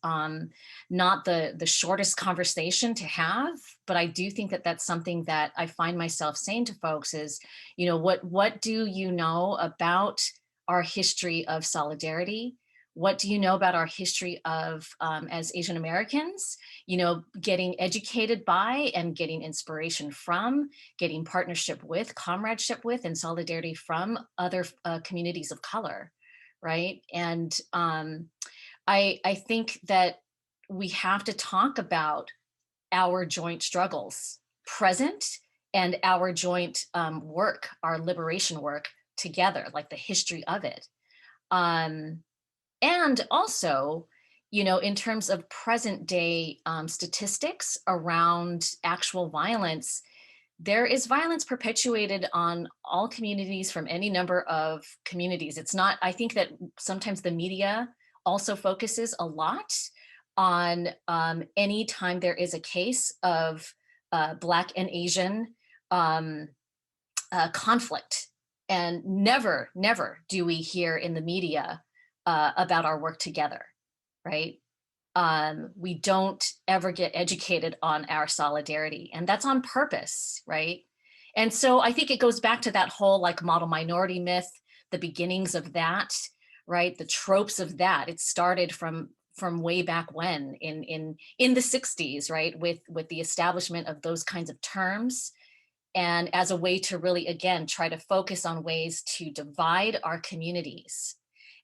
not the shortest conversation to have, but I do think that that's something that I find myself saying to folks is, you know, what do you know about our history of solidarity? What do you know about our history of, as Asian Americans, you know, getting educated by and getting inspiration from, getting partnership with, comradeship with, and solidarity from other communities of color, right? And I think that we have to talk about our joint struggles, present, and our joint work, our liberation work together, like the history of it. And also, you know, in terms of present day statistics around actual violence, there is violence perpetuated on all communities from any number of communities. It's not, I think that sometimes the media also focuses a lot on any time there is a case of Black and Asian conflict. And never do we hear in the media about our work together, right? We don't ever get educated on our solidarity, and that's on purpose, right? And so I think it goes back to that whole like model minority myth, the beginnings of that, right? The tropes of that. It started from way back when in the 60s, right? With the establishment of those kinds of terms, and as a way to really, again, try to focus on ways to divide our communities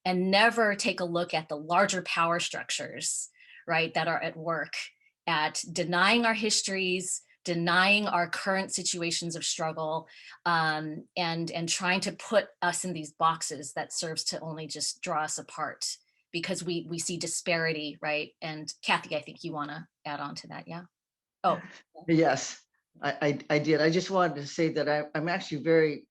and never take a look at the larger power structures, right, that are at work at denying our histories, denying our current situations of struggle, and trying to put us in these boxes that serves to only just draw us apart because we see disparity, right? And Kathy, I think you want to add on to that, yeah? Oh. Yes, I did. I just wanted to say that I'm actually very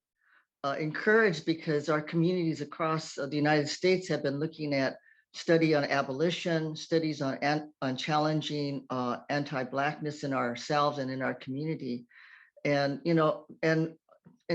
encouraged because our communities across the United States have been looking at study on abolition, studies on challenging anti-Blackness in ourselves and in our community. And, you know, and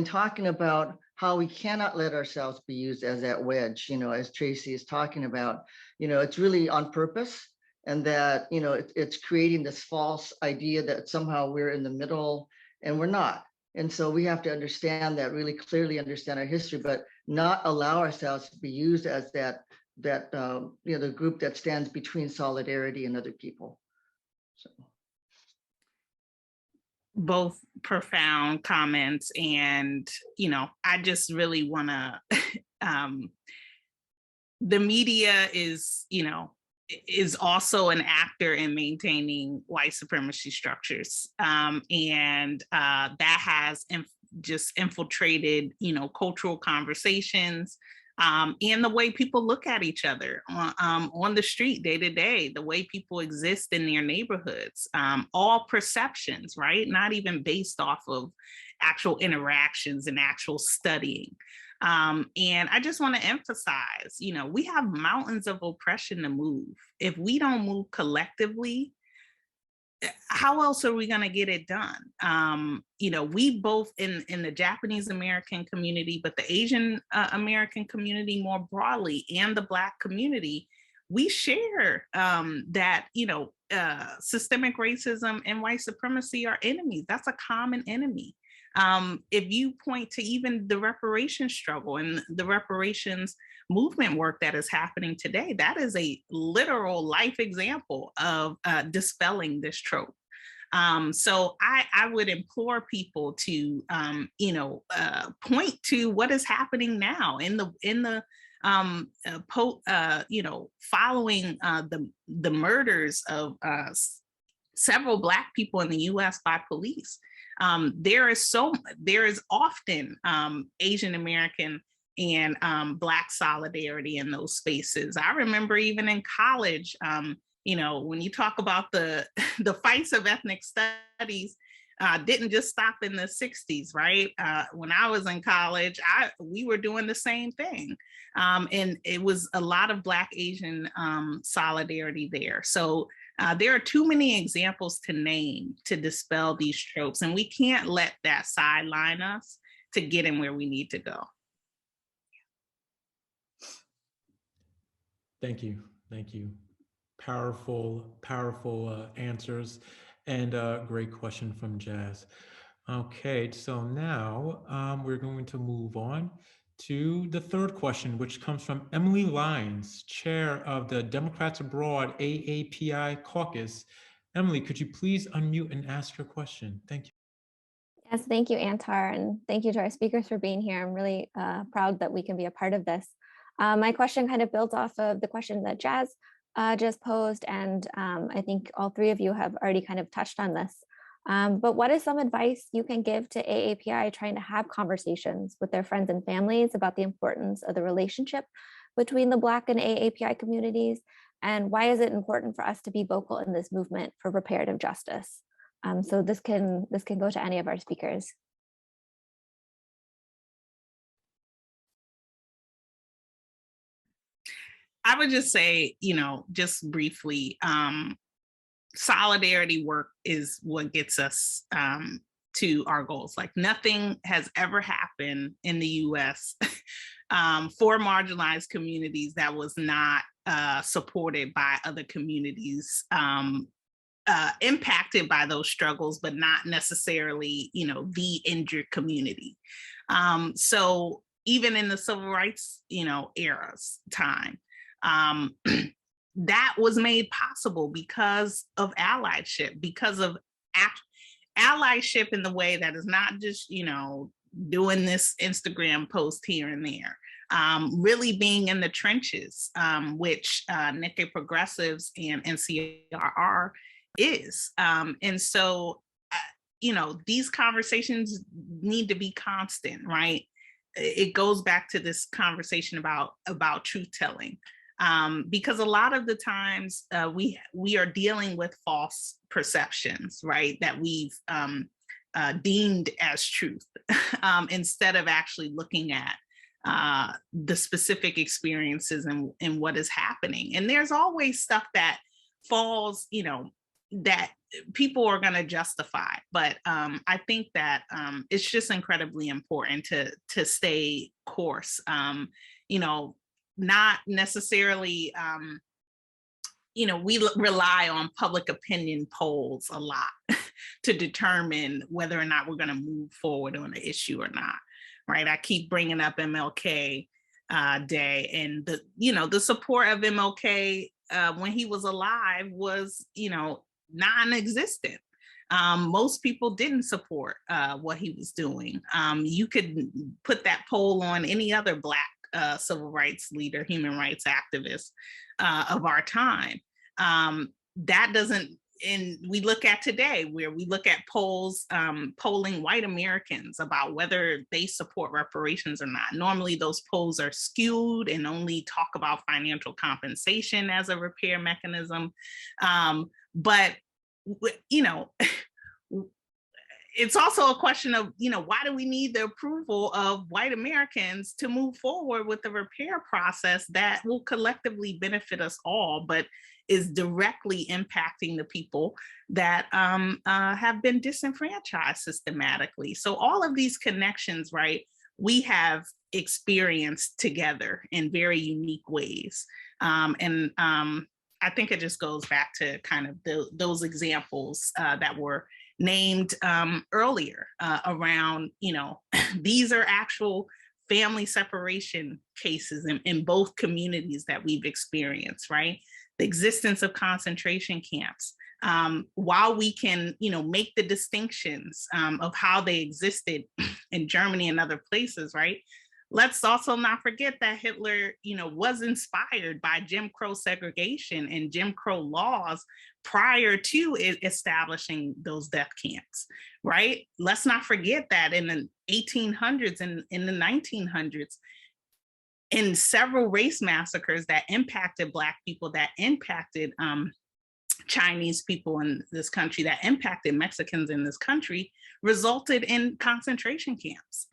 talking about how we cannot let ourselves be used as that wedge, you know, as Tracy is talking about, you know, it's really on purpose, and that, you know, it's creating this false idea that somehow we're in the middle, and we're not. And so we have to understand that, really clearly understand our history, but not allow ourselves to be used as that you know, the group that stands between solidarity and other people. So. Both profound comments, and you know, I just really want to. The media is, you know, is also an actor in maintaining white supremacy structures, and that has just infiltrated, you know, cultural conversations, and the way people look at each other on the street day to day, the way people exist in their neighborhoods, all perceptions, right? Not even based off of actual interactions and actual studying. And I just want to emphasize, you know, we have mountains of oppression to move. If we don't move collectively, how else are we going to get it done? You know, we both in the Japanese American community, but the Asian American community more broadly, and the Black community, we share that, you know, systemic racism and white supremacy are enemies. That's a common enemy. If you point to even the reparations struggle and the reparations movement work that is happening today, that is a literal life example of dispelling this trope. So I would implore people to, point to what is happening now in the following the murders of several Black people in the U.S. by police. There is often Asian American and Black solidarity in those spaces. I remember even in college, when you talk about the fights of ethnic studies, didn't just stop in the 60s, right? When I was in college, we were doing the same thing. And it was a lot of Black Asian solidarity there. So there are too many examples to name to dispel these tropes, and we can't let that sideline us to get in where we need to go. Thank you. Thank you. Powerful answers, and a great question from Jazz. Okay, so now we're going to move on to the third question, which comes from Emily Lyons, chair of the Democrats Abroad AAPI Caucus. Emily, could you please unmute and ask your question? Thank you. Yes, thank you, Antar, and thank you to our speakers for being here. I'm really proud that we can be a part of this. My question kind of builds off of the question that Jazz just posed, and I think all three of you have already kind of touched on this. But what is some advice you can give to AAPI trying to have conversations with their friends and families about the importance of the relationship between the Black and AAPI communities? And why is it important for us to be vocal in this movement for reparative justice? So this can go to any of our speakers. I would just say, just briefly, solidarity work is what gets us to our goals. Like, nothing has ever happened in the US for marginalized communities that was not supported by other communities impacted by those struggles, but not necessarily, the injured community. So even in the civil rights, era's time, that was made possible because of allyship, because of allyship in the way that is not just, doing this Instagram post here and there, really being in the trenches, which Nikkei Progressives and NCRR is. And so, these conversations need to be constant, right? It goes back to this conversation about truth telling. Because a lot of the times we are dealing with false perceptions, right, that we've deemed as truth, instead of actually looking at the specific experiences and what is happening. And there's always stuff that falls, that people are going to justify. But I think that it's just incredibly important to stay course, not necessarily, we rely on public opinion polls a lot to determine whether or not we're going to move forward on the issue or not, right? I keep bringing up MLK Day, and the support of MLK when he was alive was, non-existent. Most people didn't support what he was doing. You could put that poll on any other Black civil rights leader, human rights activist of our time. That doesn't, and we look at today where we look at polls polling white Americans about whether they support reparations or not. Normally those polls are skewed and only talk about financial compensation as a repair mechanism. But, it's also a question of, why do we need the approval of white Americans to move forward with the repair process that will collectively benefit us all, but is directly impacting the people that have been disenfranchised systematically. So all of these connections, right, we have experienced together in very unique ways. And I think it just goes back to kind of those examples that were named earlier around, these are actual family separation cases in both communities that we've experienced, right? The existence of concentration camps, while we can, make the distinctions of how they existed in Germany and other places, right? Let's also not forget that Hitler, was inspired by Jim Crow segregation and Jim Crow laws prior to establishing those death camps, right? Let's not forget that in the 1800s and in the 1900s, in several race massacres that impacted Black people, that impacted Chinese people in this country, that impacted Mexicans in this country, resulted in concentration camps.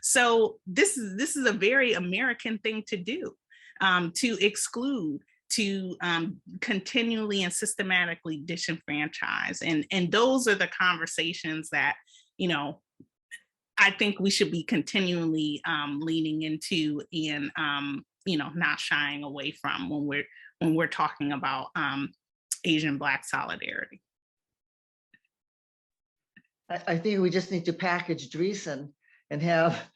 So this is a very American thing to do, to exclude, to continually and systematically disenfranchise. And those are the conversations that, I think we should be continually leaning into and, not shying away from when we're talking about Asian Black solidarity. I think we just need to package Dreisen and have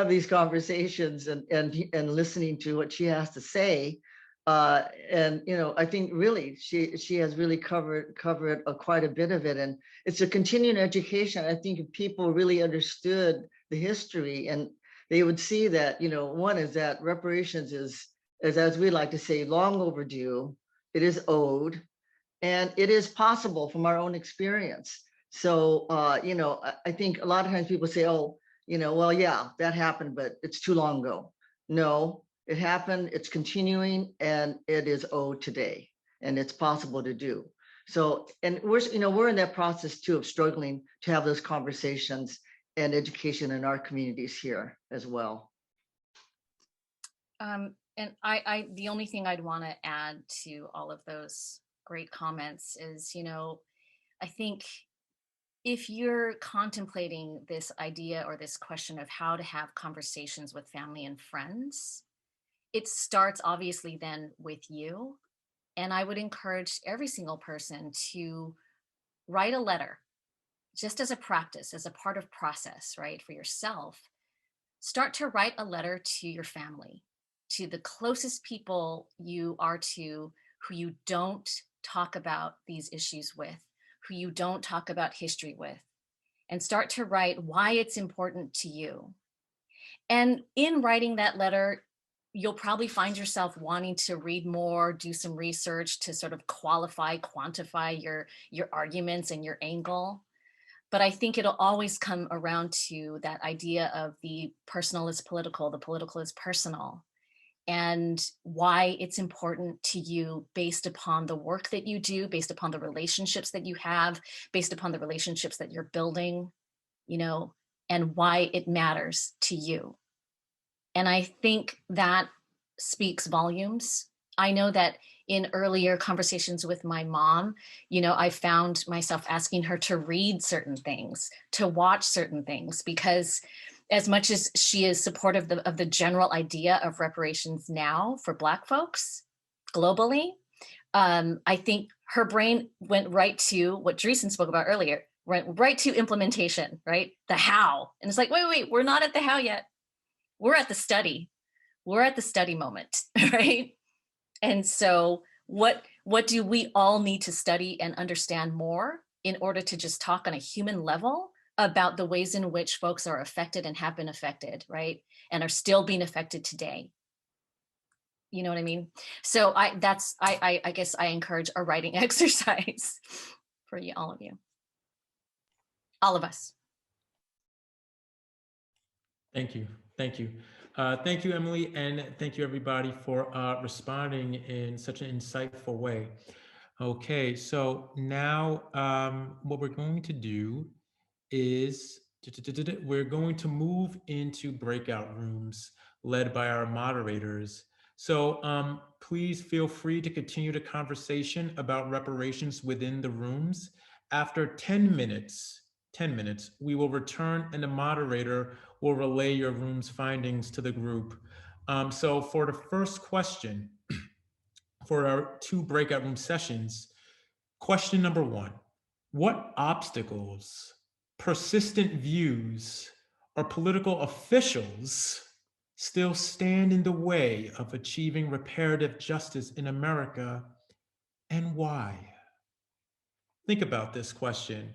these conversations and listening to what she has to say. I think really she has really covered quite a bit of it, and it's a continuing education. I think if people really understood the history, and they would see that, one is that reparations is as we like to say, long overdue. It is owed, and it is possible from our own experience. So, I think a lot of times people say, oh, well, yeah, that happened, but it's too long ago. No, it happened, it's continuing, and it is owed today, and it's possible to do. So, and we're in that process too of struggling to have those conversations and education in our communities here as well. And the only thing I'd want to add to all of those great comments is, I think if you're contemplating this idea or this question of how to have conversations with family and friends, it starts obviously then with you. And I would encourage every single person to write a letter, just as a practice, as a part of process, right? For yourself, start to write a letter to your family, to the closest people you are to, who you don't talk about these issues with, who you don't talk about history with, and start to write why it's important to you. And in writing that letter, you'll probably find yourself wanting to read more, do some research to sort of quantify your arguments and your angle. But I think it'll always come around to that idea of the personal is political, the political is personal, and why it's important to you based upon the work that you do, based upon the relationships that you have, based upon the relationships that you're building, and why it matters to you. And I think that speaks volumes. I know that in earlier conversations with my mom, I found myself asking her to read certain things, to watch certain things, because as much as she is supportive of the general idea of reparations now for Black folks globally, I think her brain went right to what Dreisen spoke about earlier, went right to implementation, right? The how. And it's like, wait, we're not at the how yet. We're at the study. We're at the study moment, right? And so what do we all need to study and understand more in order to just talk on a human level about the ways in which folks are affected and have been affected, right? And are still being affected today. You know what I mean? So I guess I encourage a writing exercise for you, all of you. All of us. Thank you. Thank you, Emily, and thank you everybody for responding in such an insightful way. Okay, so now what we're going to do is we're going to move into breakout rooms led by our moderators. So please feel free to continue the conversation about reparations within the rooms. After 10 minutes, we will return and the moderator will relay your room's findings to the group. So for the first question, for our 2 breakout room sessions, question number 1, what obstacles, persistent views, or political officials still stand in the way of achieving reparative justice in America, and why? think about this question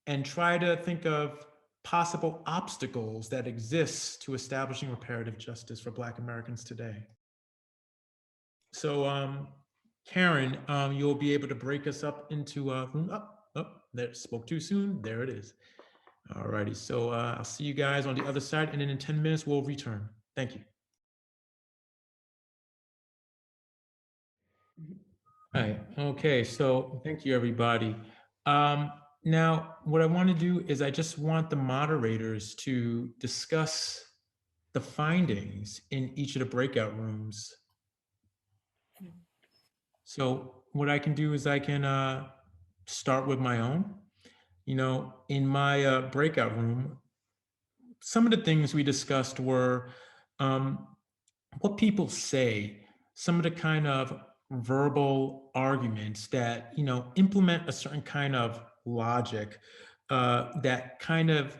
and try to think of possible obstacles that exist to establishing reparative justice for Black Americans today. So, Karen, you'll be able to break us up into there, spoke too soon. There it is. All righty. So I'll see you guys on the other side, and then in 10 minutes we'll return. Thank you. All right. Okay. So thank you, everybody. Now, what I want to do is I just want the moderators to discuss the findings in each of the breakout rooms. So what I can do is I can start with my own. You know, in my breakout room, some of the things we discussed were what people say, some of the kind of verbal arguments that, you know, implement a certain kind of logic that kind of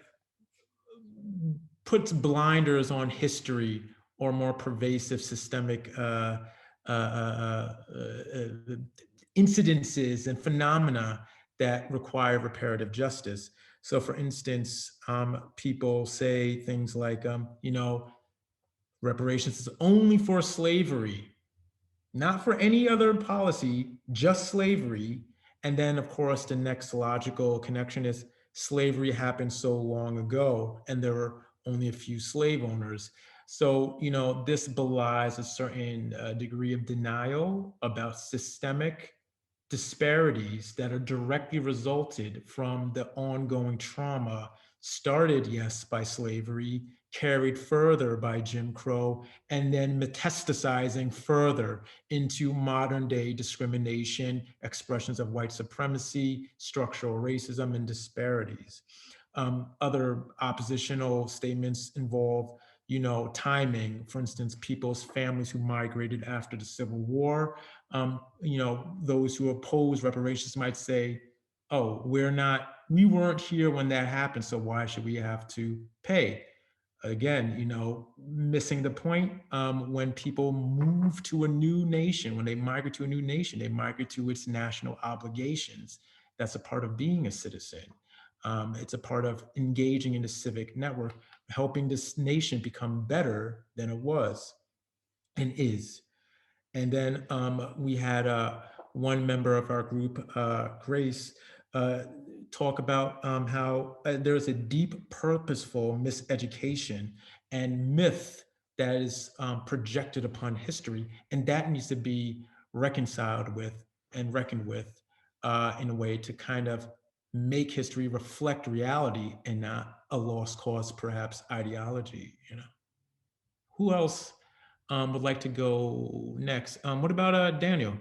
puts blinders on history or more pervasive systemic incidences and phenomena that require reparative justice. So for instance, people say things like, you know, reparations is only for slavery, not for any other policy, just slavery. And then of course, the next logical connection is slavery happened so long ago and there were only a few slave owners. So, you know, this belies a certain degree of denial about systemic disparities that are directly resulted from the ongoing trauma started, yes, by slavery, carried further by Jim Crow, and then metastasizing further into modern day discrimination, expressions of white supremacy, structural racism, and disparities. Other oppositional statements involve, you know, timing, for instance, people's families who migrated after the Civil War. You know, those who oppose reparations might say, oh, we weren't here when that happened, so why should we have to pay? Again, you know, missing the point. When people move to a new nation, when they migrate to a new nation, they migrate to its national obligations. That's a part of being a citizen. It's a part of engaging in the civic network, helping this nation become better than it was and is. And then we had one member of our group, Grace, talk about how there's a deep, purposeful miseducation and myth that is projected upon history, and that needs to be reconciled with and reckoned with in a way to kind of make history reflect reality and not a lost cause, perhaps ideology. You know, who else would like to go next? What about Daniel?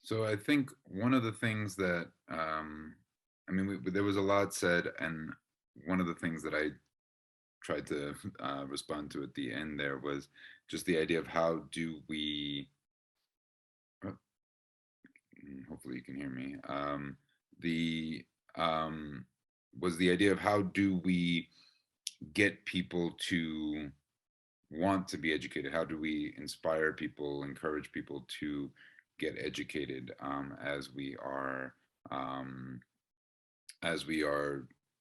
So I think one of the things that, I mean, there was a lot said, and one of the things that I tried to respond to at the end there was just the idea of how do we, hopefully you can hear me, was the idea of how do we get people to want to be educated? How do we inspire people, encourage people to get educated as we are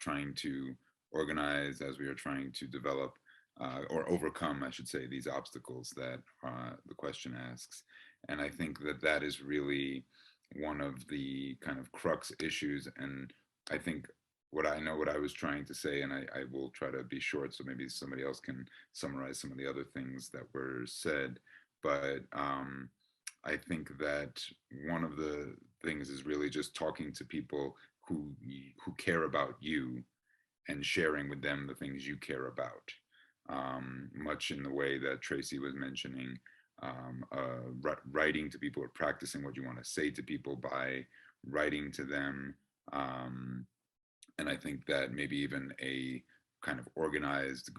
trying to organize, as we are trying to develop or overcome, I should say, these obstacles that the question asks. And I think that that is really one of the kind of crux issues. And I think what I was trying to say, and I will try to be short, so maybe somebody else can summarize some of the other things that were said. But I think that one of the things is really just talking to people who care about you and sharing with them the things you care about. Much in the way that Tracy was mentioning, writing to people or practicing what you want to say to people by writing to them. And I think that maybe even a kind of organized,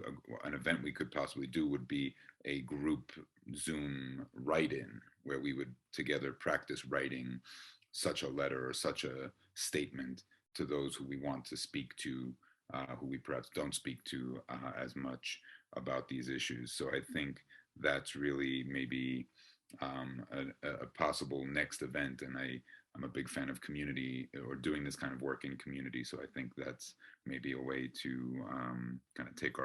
an event we could possibly do would be a group Zoom write-in where we would together practice writing such a letter or such a statement to those who we want to speak to, who we perhaps don't speak to as much about these issues. So I think that's really maybe a possible next event. And I'm a big fan of community or doing this kind of work in community. So I think that's maybe a way to kind of take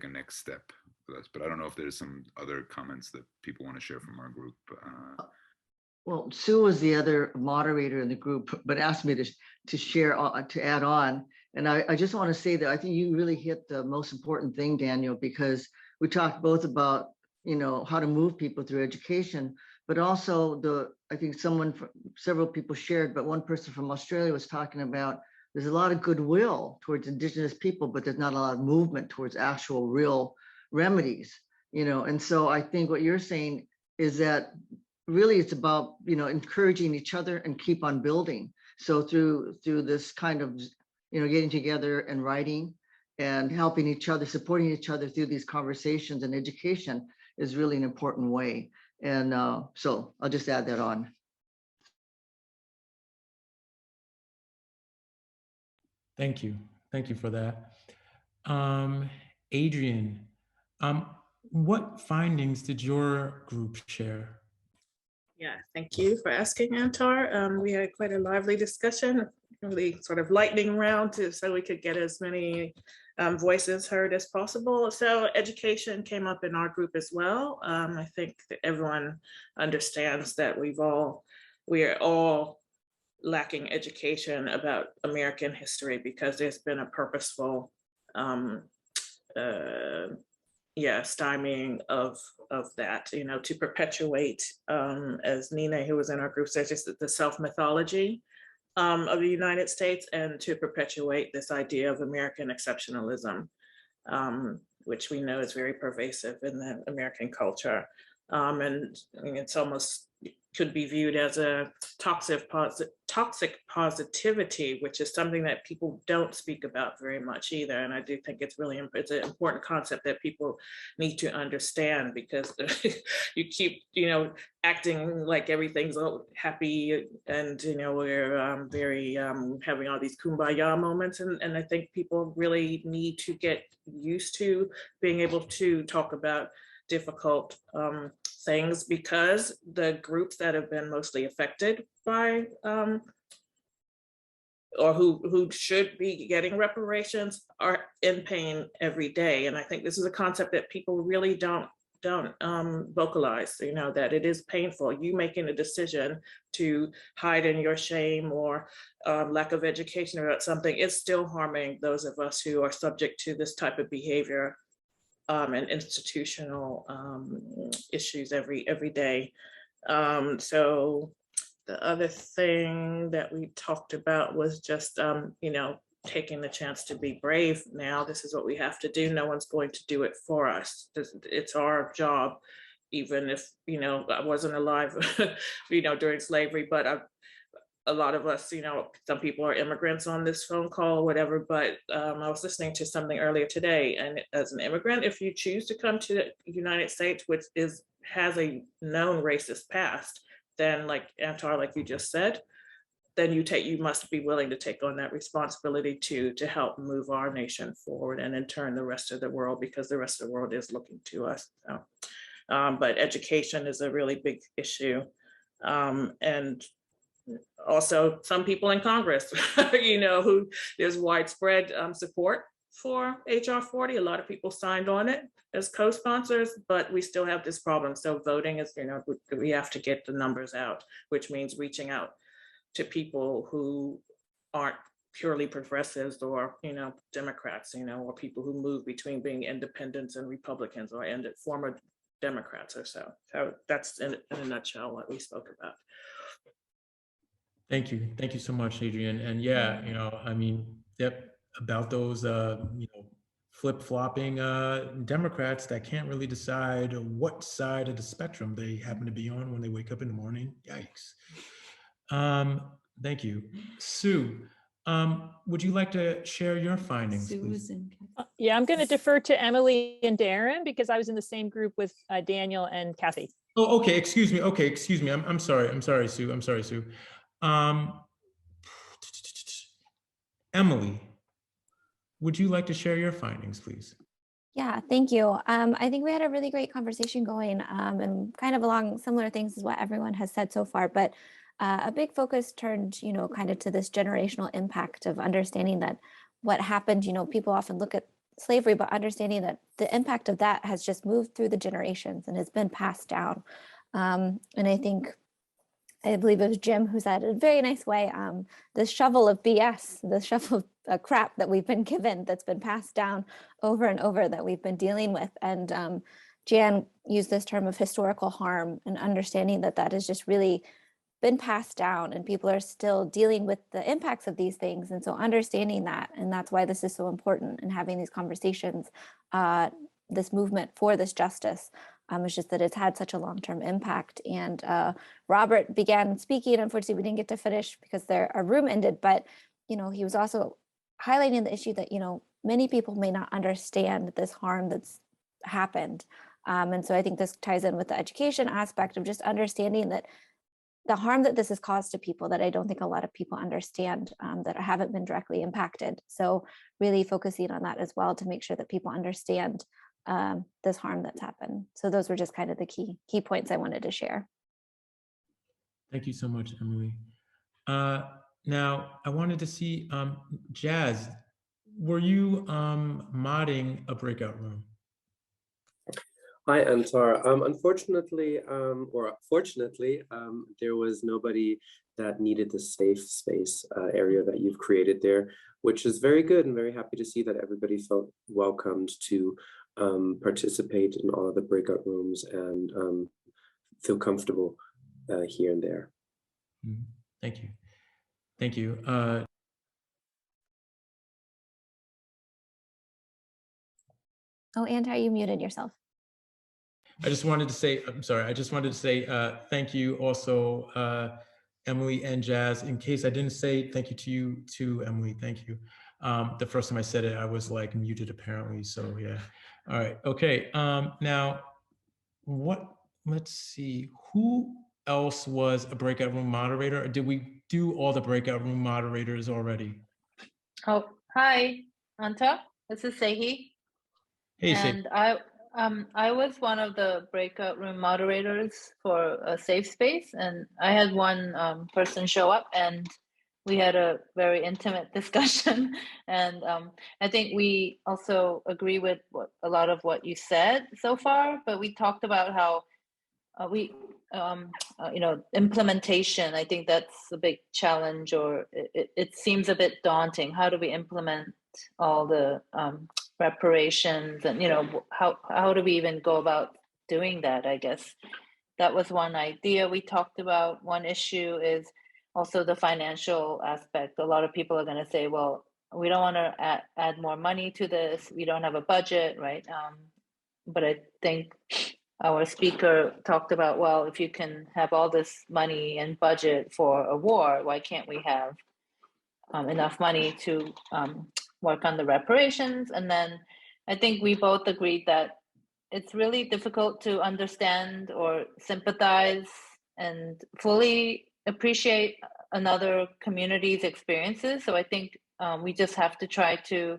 a next step with us. But I don't know if there's some other comments that people want to share from our group. Well, Sue was the other moderator in the group, but asked me to share, to add on. And I just want to say that I think you really hit the most important thing, Daniel, because we talked both about, how to move people through education, but also I think several people shared, but one person from Australia was talking about there's a lot of goodwill towards Indigenous people, but there's not a lot of movement towards actual real remedies, and so I think what you're saying is that really it's about, encouraging each other and keep on building. So through this kind of, getting together and writing and helping each other, supporting each other through these conversations and education is really an important way. And so I'll just add that on. Thank you. Thank you for that. Adrian, what findings did your group share? Yeah, thank you for asking, Antar. We had quite a lively discussion, really sort of lightning round so we could get as many voices heard as possible. So education came up in our group as well. I think that everyone understands that we are all lacking education about American history because there's been a purposeful stymieing of that, to perpetuate, as Nina, who was in our group, says, just the self-mythology of the United States, and to perpetuate this idea of American exceptionalism, which we know is very pervasive in the American culture. And I mean, it's almost could be viewed as a toxic positivity, which is something that people don't speak about very much either. And I do think it's an important concept that people need to understand, because you keep, acting like everything's happy and, we're very having all these kumbaya moments. And I think people really need to get used to being able to talk about difficult things, because the groups that have been mostly affected by or who should be getting reparations are in pain every day. And I think this is a concept that people really don't vocalize, that it is painful. You making a decision to hide in your shame or lack of education about something, it's still harming those of us who are subject to this type of behavior and institutional issues every day. So the other thing that we talked about was just, taking the chance to be brave. Now, this is what we have to do. No one's going to do it for us. It's our job, even if, I wasn't alive, during slavery, but a lot of us, some people are immigrants on this phone call or whatever, but I was listening to something earlier today, and as an immigrant, if you choose to come to the United States, which has a known racist past, then like Antar, like you just said, then you must be willing to take on that responsibility to help move our nation forward, and in turn the rest of the world, because the rest of the world is looking to us. So, but education is a really big issue. And also some people in Congress, who there's widespread support for HR 40. A lot of people signed on it as co-sponsors, but we still have this problem. So voting is, we have to get the numbers out, which means reaching out to people who aren't purely progressives or, Democrats, or people who move between being independents and Republicans or former Democrats or so. So that's in a nutshell what we spoke about. Thank you. Thank you so much, Adrian. And yeah, about those, flip-flopping Democrats that can't really decide what side of the spectrum they happen to be on when they wake up in the morning. Yikes. Thank you. Sue, would you like to share your findings, please? Yeah, I'm going to defer to Emily and Darren because I was in the same group with Daniel and Kathy. Oh, okay. Excuse me. Okay, excuse me. I'm sorry. I'm sorry, Sue. I'm sorry, Sue. Emily, would you like to share your findings, please? Yeah, thank you. I think we had a really great conversation going and kind of along similar things as what everyone has said so far, but a big focus turned, kind of to this generational impact of understanding that what happened, people often look at slavery, but understanding that the impact of that has just moved through the generations and has been passed down. And I believe it was Jim who said in a very nice way, the shovel of BS, the shovel of crap that we've been given that's been passed down over and over that we've been dealing with. And Jan used this term of historical harm and understanding that that has just really been passed down and people are still dealing with the impacts of these things. And so understanding that, and that's why this is so important and having these conversations, this movement for this justice. It's just that it's had such a long-term impact. And Robert began speaking. Unfortunately, we didn't get to finish because our room ended, but he was also highlighting the issue that, many people may not understand this harm that's happened. And so I think this ties in with the education aspect of just understanding that the harm that this has caused to people that I don't think a lot of people understand that haven't been directly impacted. So really focusing on that as well to make sure that people understand this harm that's happened. So those were just kind of the key points I wanted to share. Thank you so much, Emily. Now, I wanted to see, Jazz, were you modding a breakout room? Hi, Antar. Unfortunately, or fortunately, there was nobody that needed the safe space area that you've created there, which is very good and very happy to see that everybody felt welcomed to participate in all of the breakout rooms and feel comfortable here and there. Thank you. Thank you. Oh, Antar, you muted yourself. I just wanted to say, I'm sorry, I just wanted to say thank you also, Emily and Jazz. In case I didn't say thank you to you too, Emily, thank you. The first time I said it, I was like muted apparently, so yeah. All right, okay. Now, let's see, who else was a breakout room moderator? Or did we do all the breakout room moderators already? Oh, hi, Anta. This is Sehi. Hey, and I was one of the breakout room moderators for a safe space, and I had one person show up, and we had a very intimate discussion. And I think we also agree with a lot of what you said so far. But we talked about how implementation. I think that's a big challenge, or it seems a bit daunting. How do we implement all the reparations, and how do we even go about doing that? I guess that was one idea we talked about. One issue is also the financial aspect. A lot of people are going to say, well, we don't want to add more money to this, we don't have a budget, right? But I think our speaker talked about, well, if you can have all this money and budget for a war, why can't we have enough money to work on the reparations? And then I think we both agreed that it's really difficult to understand or sympathize and fully appreciate another community's experiences. So I think we just have to try to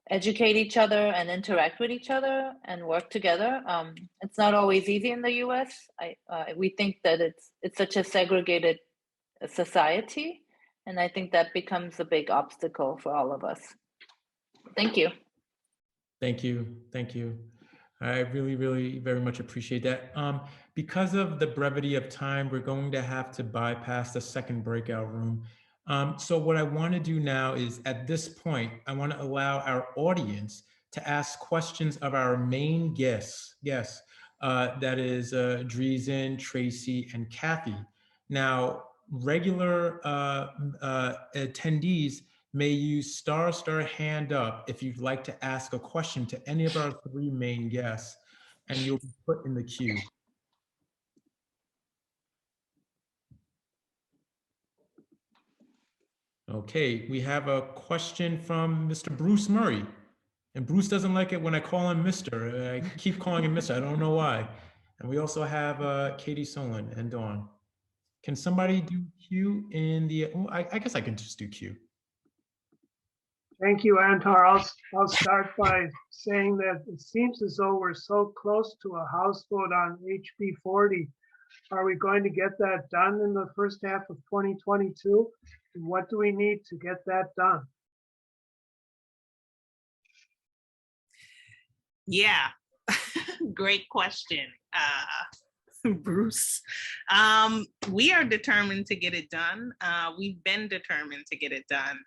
educate each other and interact with each other and work together. It's not always easy in the US. We think that it's such a segregated society, and I think that becomes a big obstacle for all of us. Thank you. Thank you. Thank you. I really, really very much appreciate that. Because of the brevity of time, we're going to have to bypass the second breakout room. So what I want to do now is, at this point, I want to allow our audience to ask questions of our main guests. Yes, that is Dreisen, Tracy, and Kathy. Now, regular attendees may use star hand up if you'd like to ask a question to any of our three main guests, and you'll be put in the queue. Okay, we have a question from Mr. Bruce Murray. And Bruce doesn't like it when I call him Mr. I keep calling him Mr. I don't know why. And we also have Katie Solon and Dawn. Can somebody do Q in the, I guess I can just do Q. Thank you, Antar. I'll start by saying that it seems as though we're so close to a House vote on HB 40. Are we going to get that done in the first half of 2022? And what do we need to get that done? Yeah, great question, Bruce. We are determined to get it done. We've been determined to get it done.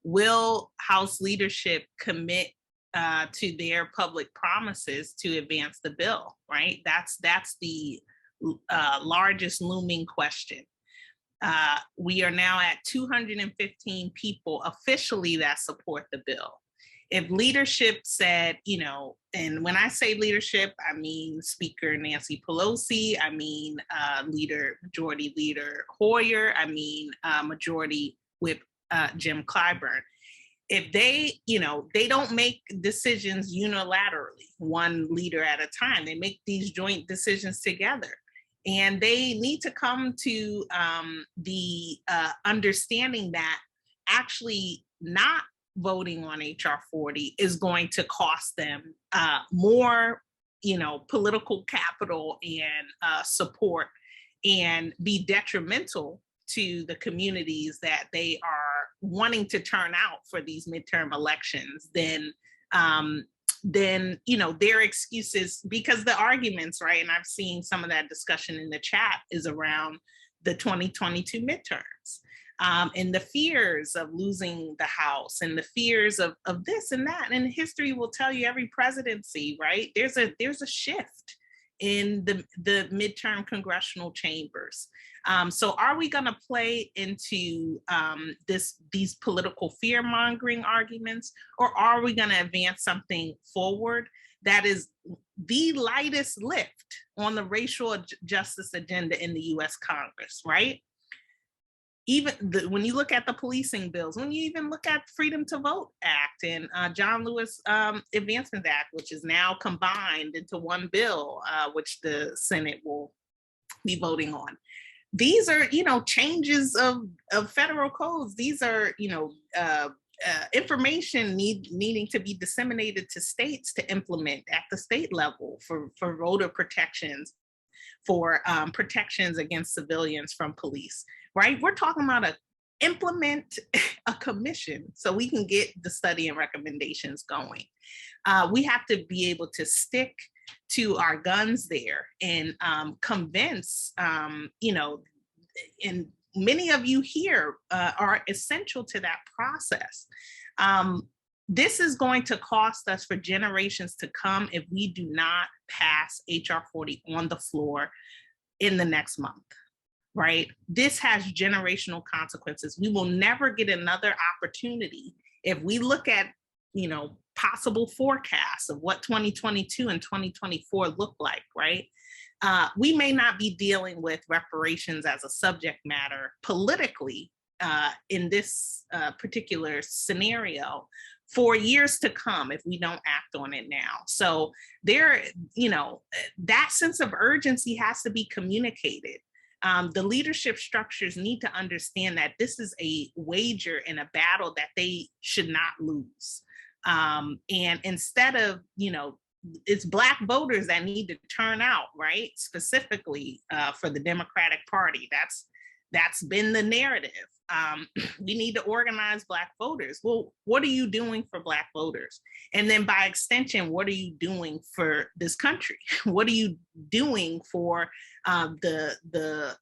Will House leadership commit to their public promises to advance the bill, right? That's the largest looming question. We are now at 215 people officially that support the bill. If leadership said, you know, and when I say leadership, I mean Speaker Nancy Pelosi, I mean Majority Leader Hoyer, I mean Majority Whip Jim Clyburn. If they, you know, they don't make decisions unilaterally, one leader at a time, they make these joint decisions together. And they need to come to the understanding that actually not voting on HR 40 is going to cost them more, you know, political capital and support, and be detrimental to the communities that they are wanting to turn out for these midterm elections then you know, their excuses, because the arguments, right, and I've seen some of that discussion in the chat, is around the 2022 midterms. And the fears of losing the House, and the fears of this and that. And history will tell you every presidency, right? There's a shift in the midterm congressional chambers. So are we going to play into these political fear-mongering arguments, or are we going to advance something forward that is the lightest lift on the racial justice agenda in the US Congress, right? Even when you look at the policing bills, when you even look at Freedom to Vote Act and John Lewis Advancement Act, which is now combined into one bill, which the Senate will be voting on. These are, you know, changes of federal codes. These are, you know, information needing to be disseminated to states to implement at the state level for voter protections, for protections against civilians from police, right? We're talking about implement a commission so we can get the study and recommendations going. We have to be able to stick to our guns there and convince, you know, and many of you here are essential to that process. This is going to cost us for generations to come if we do not pass HR 40 on the floor in the next month, right? This has generational consequences. We will never get another opportunity if we look at, you know, possible forecasts of what 2022 and 2024 look like, right? We may not be dealing with reparations as a subject matter politically in this particular scenario for years to come if we don't act on it now. So there, you know, that sense of urgency has to be communicated. The leadership structures need to understand that this is a wager and a battle that they should not lose. And instead of, you know, it's Black voters that need to turn out, right? Specifically for the Democratic Party. That's been the narrative. We need to organize Black voters. Well, what are you doing for Black voters? And then by extension, what are you doing for this country? What are you doing for the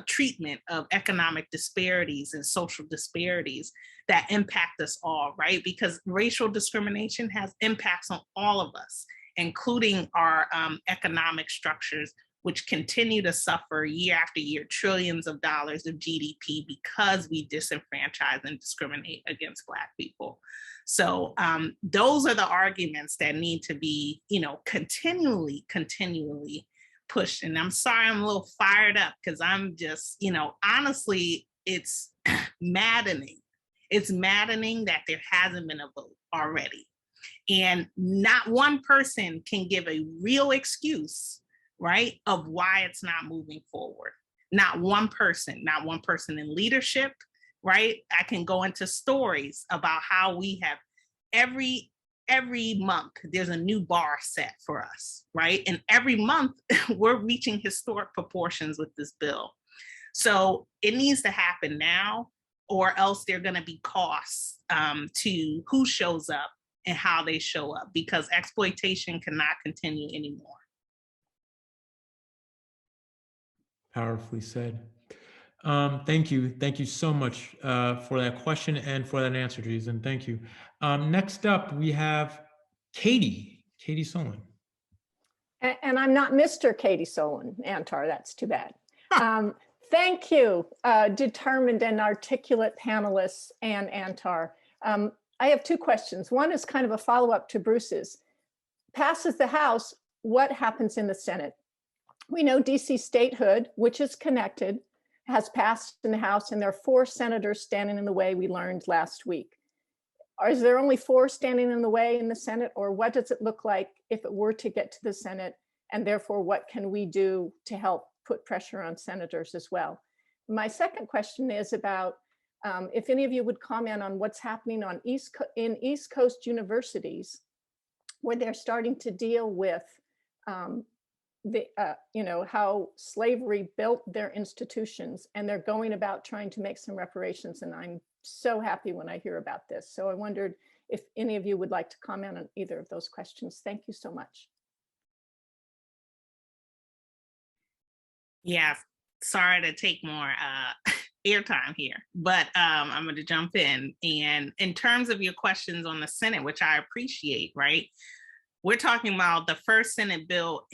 treatment of economic disparities and social disparities that impact us all, right? Because racial discrimination has impacts on all of us, including our economic structures, which continue to suffer year after year, trillions of dollars of GDP because we disenfranchise and discriminate against Black people. So those are the arguments that need to be, you know, continually pushed. And I'm sorry, I'm a little fired up because I'm just, you know, honestly, it's maddening. It's maddening that there hasn't been a vote already. And not one person can give a real excuse, right, of why it's not moving forward. Not one person in leadership, right? I can go into stories about how we have every month there's a new bar set for us, right? And every month we're reaching historic proportions with this bill. So it needs to happen now, or else there are going to be costs to who shows up and how they show up, because exploitation cannot continue anymore. Powerfully said. Thank you so much for that question and for that answer, Dreisen. Thank you. Next up, we have Katie Solon. And I'm not Mr. Katie Solon, Antar, that's too bad. Thank you, determined and articulate panelists and Antar. I have two questions. One is kind of a follow-up to Bruce's. Passes the House, what happens in the Senate? We know DC statehood, which is connected, has passed in the House, and there are 4 senators standing in the way, we learned last week. Is there only 4 standing in the way in the Senate, or what does it look like if it were to get to the Senate? And therefore, what can we do to help put pressure on senators as well? My second question is about if any of you would comment on what's happening on in East Coast universities, where they're starting to deal with how slavery built their institutions, and they're going about trying to make some reparations. And I'm so happy when I hear about this. So I wondered if any of you would like to comment on either of those questions. Thank you so much. Yeah, sorry to take more airtime here, but I'm going to jump in. And in terms of your questions on the Senate, which I appreciate, right? We're talking about the first Senate bill,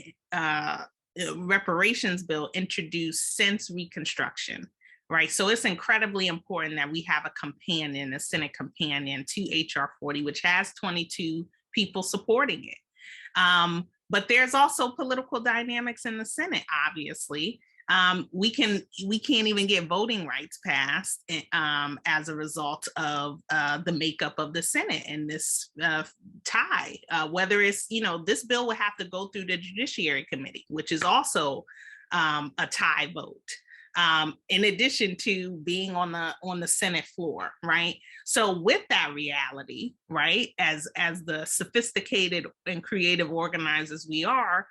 reparations bill introduced since Reconstruction, right? So it's incredibly important that we have a Senate companion to HR 40, which has 22 people supporting it. But there's also political dynamics in the Senate, obviously. We can't even get voting rights passed as a result of the makeup of the Senate and this tie. Whether it's, this bill would have to go through the Judiciary Committee, which is also a tie vote. In addition to being on the Senate floor, right? So with that reality, right, as the sophisticated and creative organizers we are,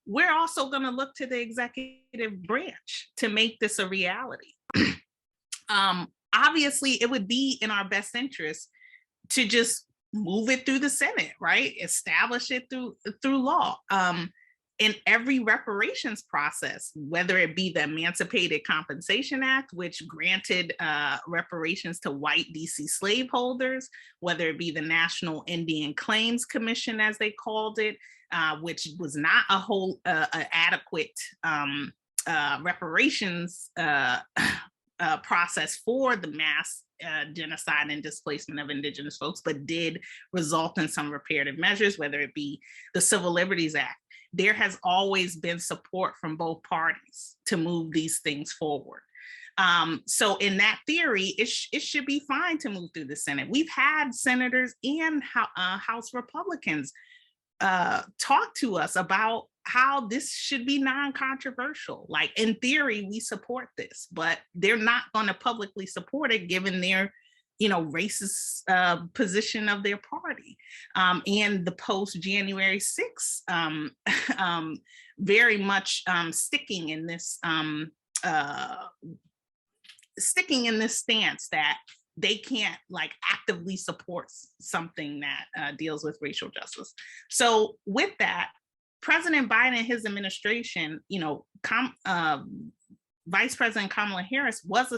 we're also going to look to the executive branch to make this a reality. Obviously, it would be in our best interest to just move it through the Senate, right? Establish it through law. In every reparations process, whether it be the Emancipated Compensation Act, which granted reparations to white DC slaveholders, whether it be the National Indian Claims Commission, as they called it, which was not a whole adequate reparations process for the mass genocide and displacement of Indigenous folks, but did result in some reparative measures, whether it be the Civil Liberties Act. There has always been support from both parties to move these things forward. So in that theory, it should be fine to move through the Senate. We've had senators and House Republicans talk to us about how this should be non-controversial. Like, in theory, we support this, but they're not going to publicly support it given their racist position of their party, and the post-January 6th very much sticking in this stance that they can't actively support something that deals with racial justice. So with that, President Biden and his administration, Vice President Kamala Harris was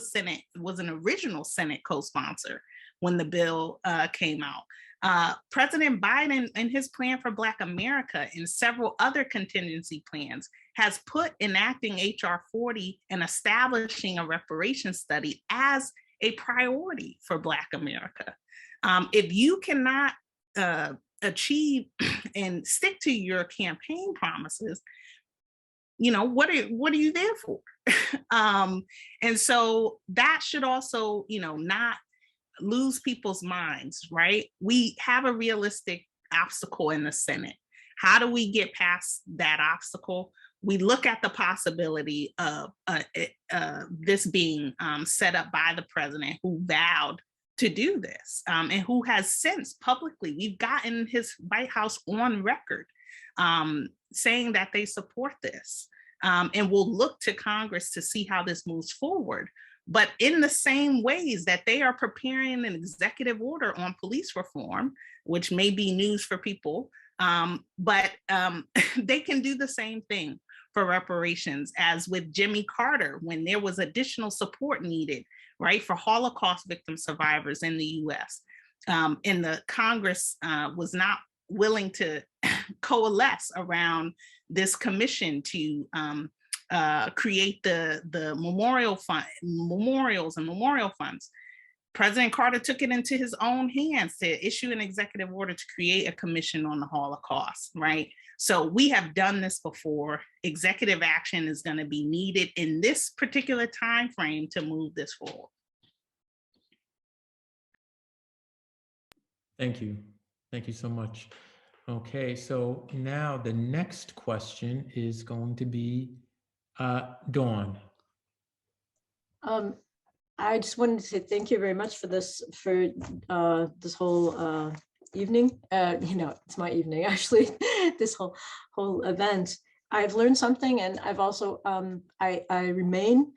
an original Senate co-sponsor when the bill came out. President Biden and his plan for Black America and several other contingency plans has put enacting HR 40 and establishing a reparations study as a priority for Black America. If you cannot achieve and stick to your campaign promises, what are you there for? And so that should also, not lose people's minds, right? We have a realistic obstacle in the Senate. How do we get past that obstacle? we look at the possibility of this being set up by the president, who vowed to do this, and who has since publicly, we've gotten his White House on record saying that they support this, and will look to Congress to see how this moves forward. But in the same ways that they are preparing an executive order on police reform, which may be news for people, but they can do the same thing for reparations, as with Jimmy Carter, when there was additional support needed, right, for Holocaust victim survivors in the US. And the Congress was not willing to coalesce around this commission to create the memorial fund, memorials and memorial funds. President Carter took it into his own hands to issue an executive order to create a commission on the Holocaust, right? So we have done this before. Executive action is going to be needed in this particular time frame to move this forward. Thank you. Thank you so much. Okay, so now the next question is going to be Dawn. I just wanted to say thank you very much for this this whole evening. It's my evening actually. This whole event. I've learned something, and I've also I remain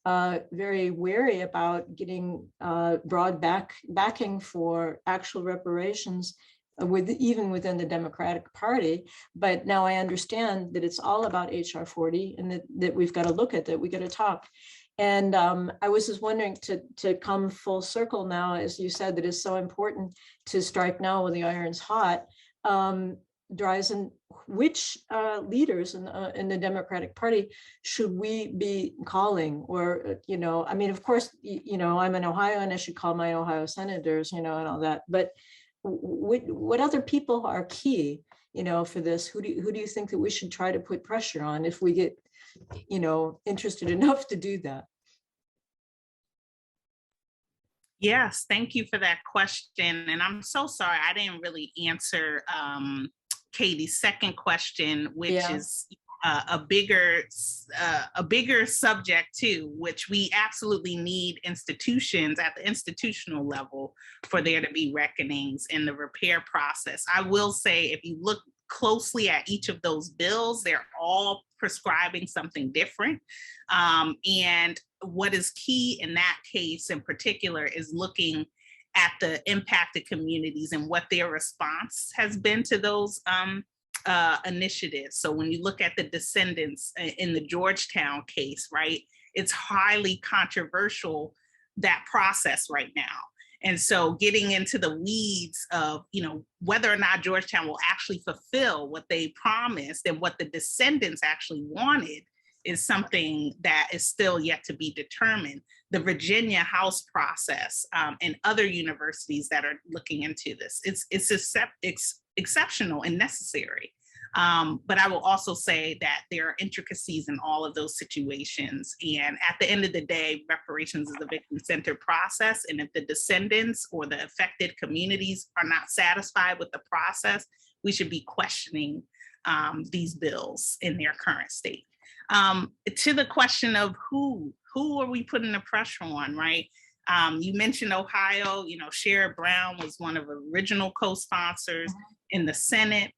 very wary about getting broad backing for actual reparations even within the Democratic Party. But now I understand that it's all about HR 40, and that we've got to look at that. We got to talk. And I was just wondering, to come full circle now, as you said, that it's so important to strike now when the iron's hot. Dreisen, which leaders in the Democratic Party should we be calling? Or, I mean, of course, I'm in Ohio and I should call my Ohio senators, and all that. But what other people are key, for this? Who do you think that we should try to put pressure on if we get, interested enough to do that? Yes, thank you for that question. And I'm so sorry, I didn't really answer Katie's second question, which is a bigger subject too, which we absolutely need institutions at the institutional level for there to be reckonings in the repair process. I will say, if you look closely at each of those bills, they're all prescribing something different. And what is key in that case in particular is looking at the impacted communities and what their response has been to those initiatives. So when you look at the descendants in the Georgetown case, right, it's highly controversial, that process right now. And so getting into the weeds of, whether or not Georgetown will actually fulfill what they promised and what the descendants actually wanted is something that is still yet to be determined. The Virginia House process and other universities that are looking into this, it's exceptional and necessary. But I will also say that there are intricacies in all of those situations. And at the end of the day, reparations is a victim-centered process. And if the descendants or the affected communities are not satisfied with the process, we should be questioning these bills in their current state. To the question of who are we putting the pressure on, right? You mentioned Ohio, Sherrod Brown was one of the original co-sponsors in the Senate.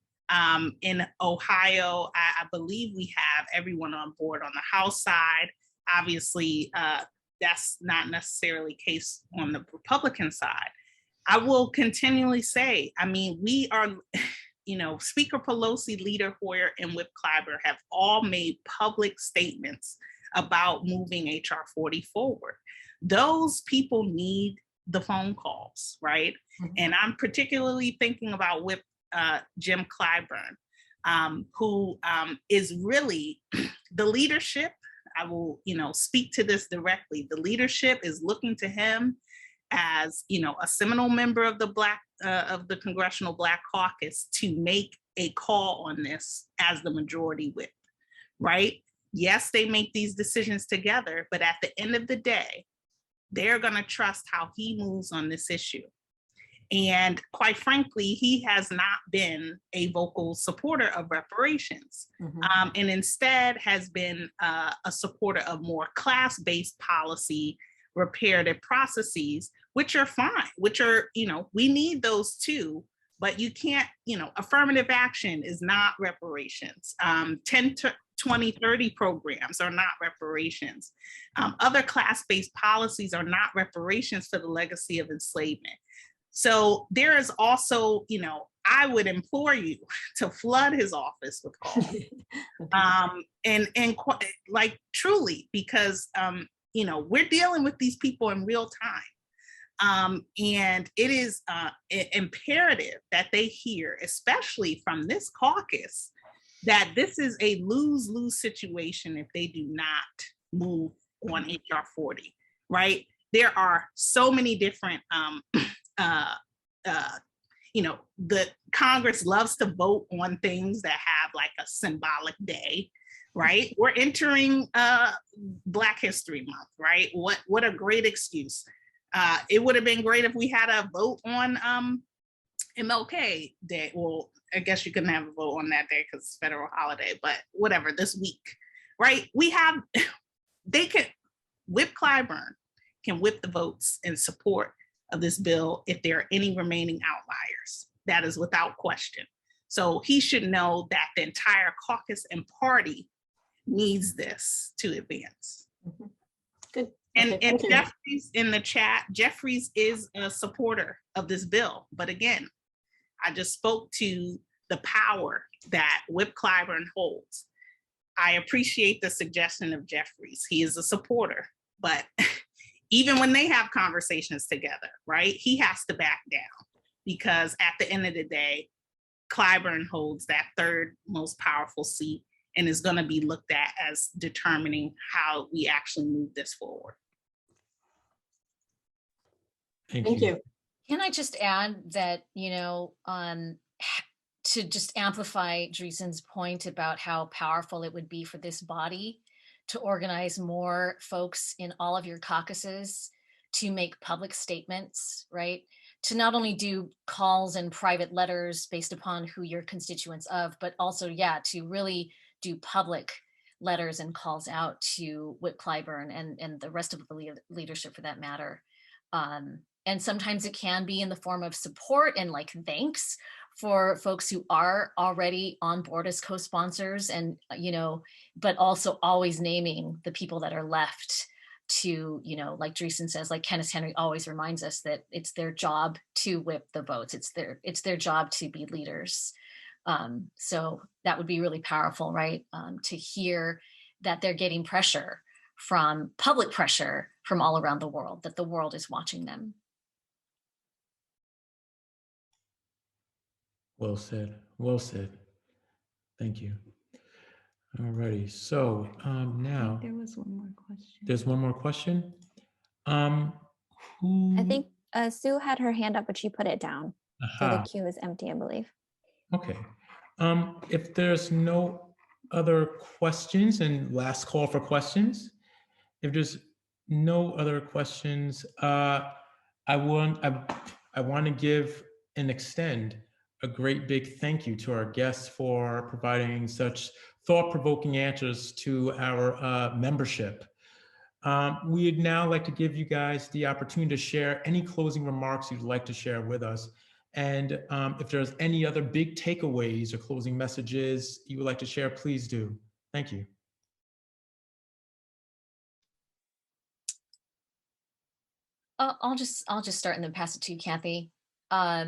In Ohio, I believe we have everyone on board on the House side. Obviously, that's not necessarily the case on the Republican side. I will continually say, we are, Speaker Pelosi, Leader Hoyer, and Whip Clyburn have all made public statements about moving HR 40 forward. Those people need the phone calls, right? Mm-hmm. And I'm particularly thinking about Whip Jim Clyburn, who is really the leadership. I will, speak to this directly. The leadership is looking to him as, a seminal member of the Congressional Black Caucus to make a call on this as the majority whip, right? Yes, they make these decisions together, but at the end of the day, they're going to trust how he moves on this issue. And quite frankly, he has not been a vocal supporter of reparations, and instead has been a supporter of more class-based policy, reparative processes, which are fine, which are, we need those too, but you can't, affirmative action is not reparations. 10 to 20, 30 programs are not reparations. Other class-based policies are not reparations for the legacy of enslavement. So there is also, I would implore you to flood his office with calls, and like truly, because we're dealing with these people in real time, and it is imperative that they hear, especially from this caucus, that this is a lose-lose situation if they do not move on HR 40, right? There are so many different the Congress loves to vote on things that have like a symbolic day, right? We're entering Black History Month, right? What a great excuse. It would have been great if we had a vote on MLK Day. Well, I guess you couldn't have a vote on that day because it's a federal holiday, but whatever, this week, right? Whip Clyburn can whip the votes in support of this bill if there are any remaining outliers. That is without question. So he should know that the entire caucus and party needs this to advance. Good. And, Okay, and thank you. Jeffries in the chat, Jeffries is a supporter of this bill. But again, I just spoke to the power that Whip Clyburn holds. I appreciate the suggestion of Jeffries. He is a supporter, but even when they have conversations together, right, he has to back down, because at the end of the day, Clyburn holds that third most powerful seat and is going to be looked at as determining how we actually move this forward. Thank you. Can I just add that, to just amplify Dreisen's point about how powerful it would be for this body to organize more folks in all of your caucuses to make public statements, right? To not only do calls and private letters based upon who you're constituents of, but also, to really do public letters and calls out to Whip Clyburn and the rest of the leadership for that matter. And sometimes it can be in the form of support and like thanks for folks who are already on board as co-sponsors, and but also always naming the people that are left to, like Dreisen says, like Kenneth Henry always reminds us, that it's their job to whip the votes. It's their job to be leaders. So that would be really powerful, right? To hear that they're getting pressure from public pressure from all around the world, that the world is watching them. Well said. Well said. Thank you. All righty. So now there was one more question. There's one more question. I think Sue had her hand up, but she put it down. So the queue is empty, I believe. Okay. If there's no other questions, and last call for questions, if there's no other questions, I want to give and extend a great big thank you to our guests for providing such thought-provoking answers to our membership. We'd now like to give you guys the opportunity to share any closing remarks you'd like to share with us. And if there's any other big takeaways or closing messages you would like to share, please do. Thank you. I'll just start and then pass it to you, Kathy. I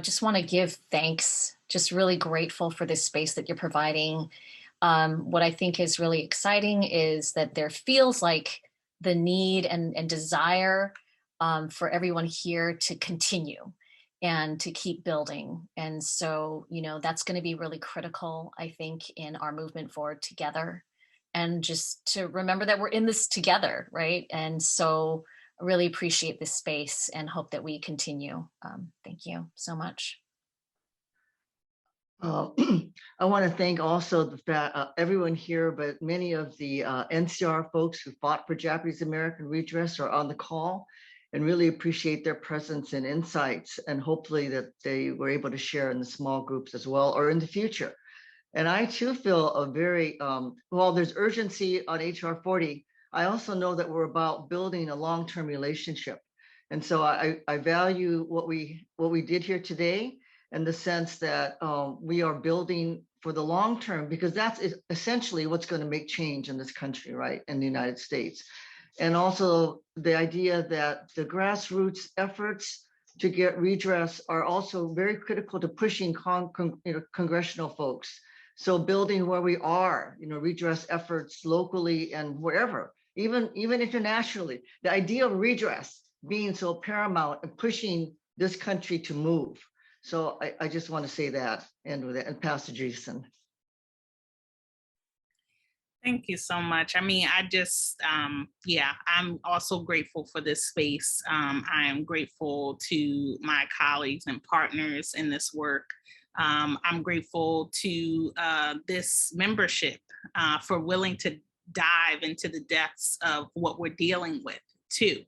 just want to give thanks, just really grateful for this space that you're providing. What I think is really exciting is that there feels like the need and desire for everyone here to continue and to keep building. And so, that's going to be really critical, I think, in our movement forward together, and just to remember that we're in this together, right? And so I really appreciate this space and hope that we continue. Thank you so much. I want to thank also the fact everyone here, but many of the NCR folks who fought for Japanese American redress are on the call. and really appreciate their presence and insights, and hopefully that they were able to share in the small groups as well or in the future. And I too feel a very, while there's urgency on HR 40, I also know that we're about building a long-term relationship. And so I value what we did here today, in the sense that we are building for the long term, because that's essentially what's going to make change in this country, right, in the United States. And also the idea that the grassroots efforts to get redress are also very critical to pushing congressional folks. So building where we are, redress efforts locally and wherever, even internationally, the idea of redress being so paramount and pushing this country to move. So I just want to say that, end with it, and pass to Dreisen. Thank you so much. I mean, I just, yeah, I'm also grateful for this space. I am grateful to my colleagues and partners in this work. I'm grateful to this membership for willing to dive into the depths of what we're dealing with too.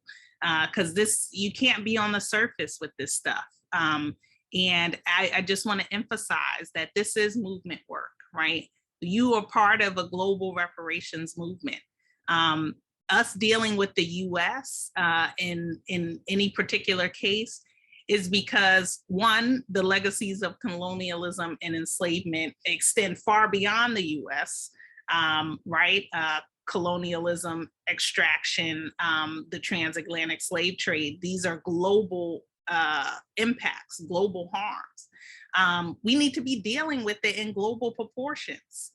Because you can't be on the surface with this stuff. And I just want to emphasize that this is movement work, right? You are part of a global reparations movement. Us dealing with the US in any particular case is because, one, the legacies of colonialism and enslavement extend far beyond the US, right? Colonialism, extraction, the transatlantic slave trade, these are global impacts, global harms. We need to be dealing with it in global proportions.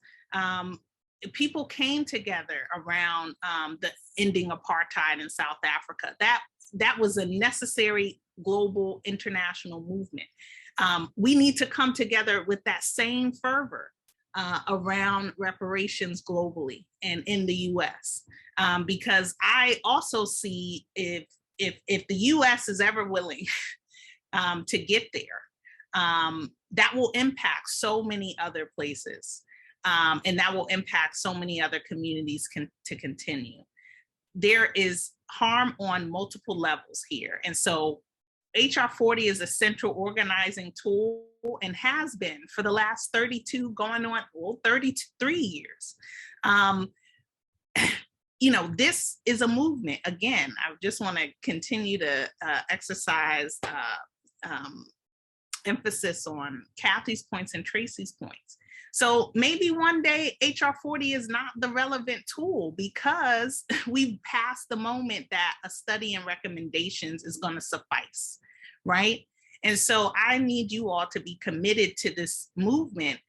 People came together around the ending apartheid in South Africa. That was a necessary global international movement. We need to come together with that same fervor around reparations globally and in the US. Because I also see if the US is ever willing to get there, that will impact so many other places. And that will impact so many other communities to continue. There is harm on multiple levels here. And so HR 40 is a central organizing tool and has been for the last 32 going on, well, 33 years. This is a movement. Again, I just want to continue to exercise emphasis on Kathy's points and Tracy's points. So maybe one day HR 40 is not the relevant tool because we've passed the moment that a study and recommendations is going to suffice, right? And so I need you all to be committed to this movement,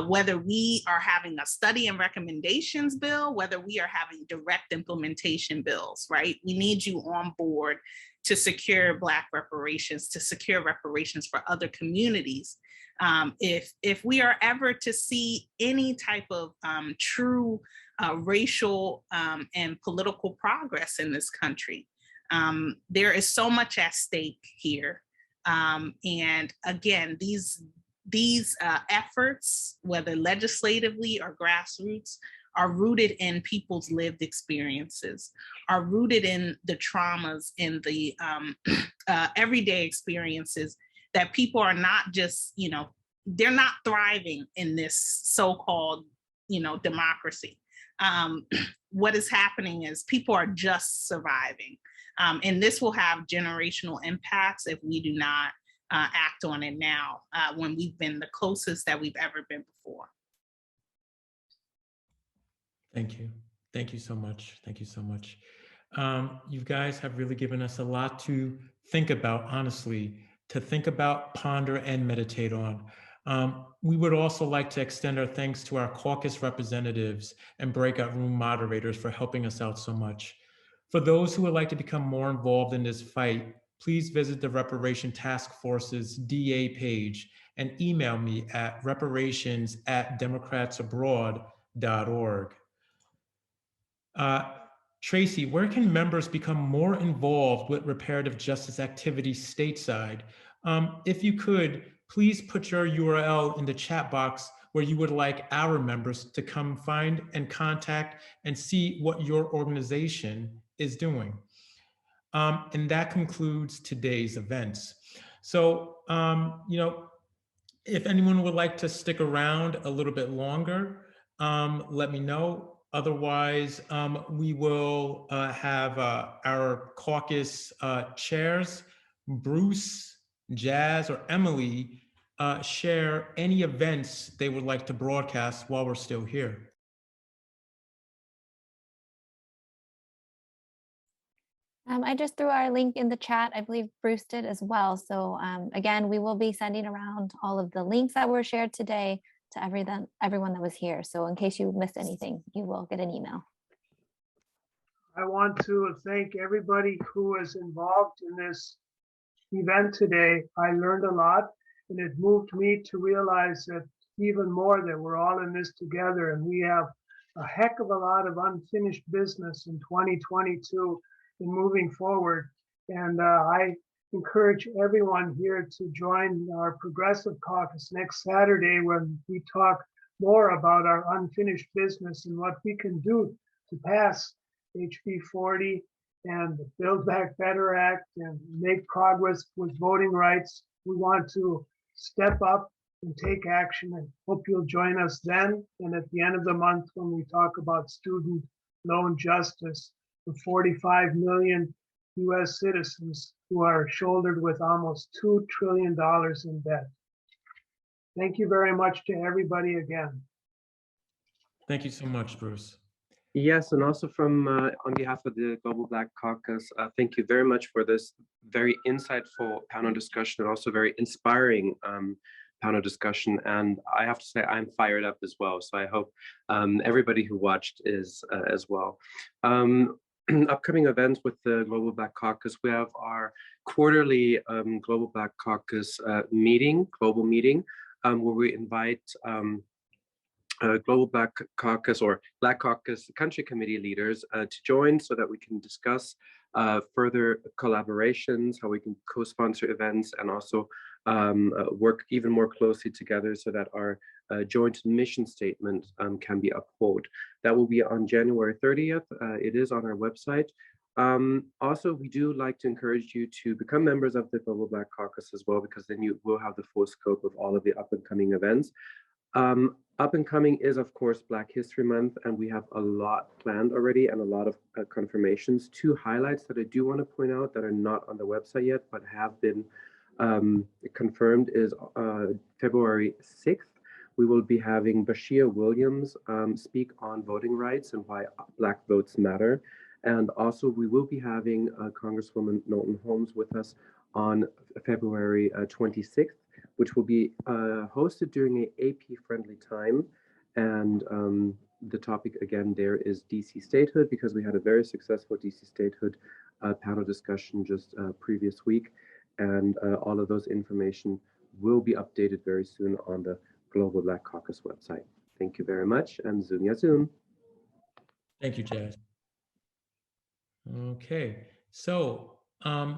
whether we are having a study and recommendations bill, whether we are having direct implementation bills, right? We need you on board to secure Black reparations, to secure reparations for other communities. If we are ever to see any type of true racial and political progress in this country, there is so much at stake here. And again, these efforts, whether legislatively or grassroots, are rooted in people's lived experiences, are rooted in the traumas, in the everyday experiences that people are not just, they're not thriving in this so-called, democracy. What is happening is people are just surviving. And this will have generational impacts if we do not act on it now, when we've been the closest that we've ever been before. Thank you. Thank you so much. Thank you so much. You guys have really given us a lot to think about, honestly, to think about, ponder, and meditate on. We would also like to extend our thanks to our caucus representatives and breakout room moderators for helping us out so much. For those who would like to become more involved in this fight, please visit the Reparation Task Force's DA page and email me at reparations@democratsabroad.org. Tracy, where can members become more involved with reparative justice activities stateside? If you could, please put your URL in the chat box where you would like our members to come find and contact and see what your organization is doing. And that concludes today's events. So, if anyone would like to stick around a little bit longer, let me know. Otherwise, we will have our caucus chairs, Bruce, Jazz, or Emily, share any events they would like to broadcast while we're still here. I just threw our link in the chat. I believe Bruce did as well. So again, we will be sending around all of the links that were shared today to everyone that was here. So in case you missed anything, you will get an email. I want to thank everybody who was involved in this event today. I learned a lot, and it moved me to realize that even more that we're all in this together, and we have a heck of a lot of unfinished business in 2022 and moving forward. And I encourage everyone here to join our Progressive Caucus next Saturday when we talk more about our unfinished business and what we can do to pass HB 40 and the Build Back Better Act and make progress with voting rights. We want to step up and take action, and hope you'll join us then and at the end of the month when we talk about student loan justice for 45 million US citizens who are shouldered with almost $2 trillion in debt. Thank you very much to everybody again. Thank you so much, Bruce. Yes, and also from on behalf of the Global Black Caucus, thank you very much for this very insightful panel discussion and also very inspiring panel discussion. And I have to say, I'm fired up as well. So I hope everybody who watched is as well. Upcoming events with the Global Black Caucus, we have our quarterly Global Black Caucus global meeting, where we invite Global Black Caucus or Black Caucus country committee leaders to join so that we can discuss further collaborations, how we can co-sponsor events, and also work even more closely together so that our joint mission statement can be upheld. That will be on January 30th. It is on our website. Also, we do like to encourage you to become members of the Global Black Caucus as well, because then you will have the full scope of all of the up and coming events. Up and coming is, of course, Black History Month, and we have a lot planned already and a lot of confirmations. Two highlights that I do want to point out that are not on the website yet, but have been confirmed is February 6th. We will be having Bashir Williams speak on voting rights and why Black votes matter. And also we will be having Congresswoman Knowlton Holmes with us on February 26th, which will be hosted during an AP-friendly time. And the topic again there is DC statehood, because we had a very successful DC statehood panel discussion just previous week. And all of those information will be updated very soon on the Global Black Caucus website. Thank you very much, and Zoom ya Zoom. Thank you, Jazz. Okay, so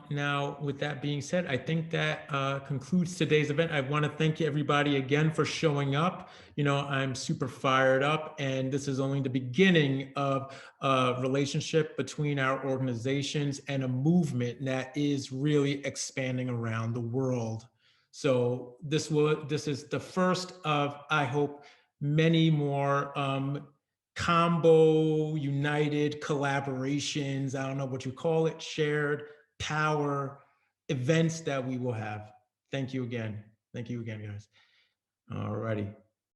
now with that being said, I think that concludes today's event. I want to thank everybody again for showing up. You know, I'm super fired up, and this is only the beginning of a relationship between our organizations and a movement that is really expanding around the world. So this is the first of, I hope, many more combo, united collaborations, I don't know what you call it, shared power events that we will have. Thank you again. Thank you again, guys. All righty.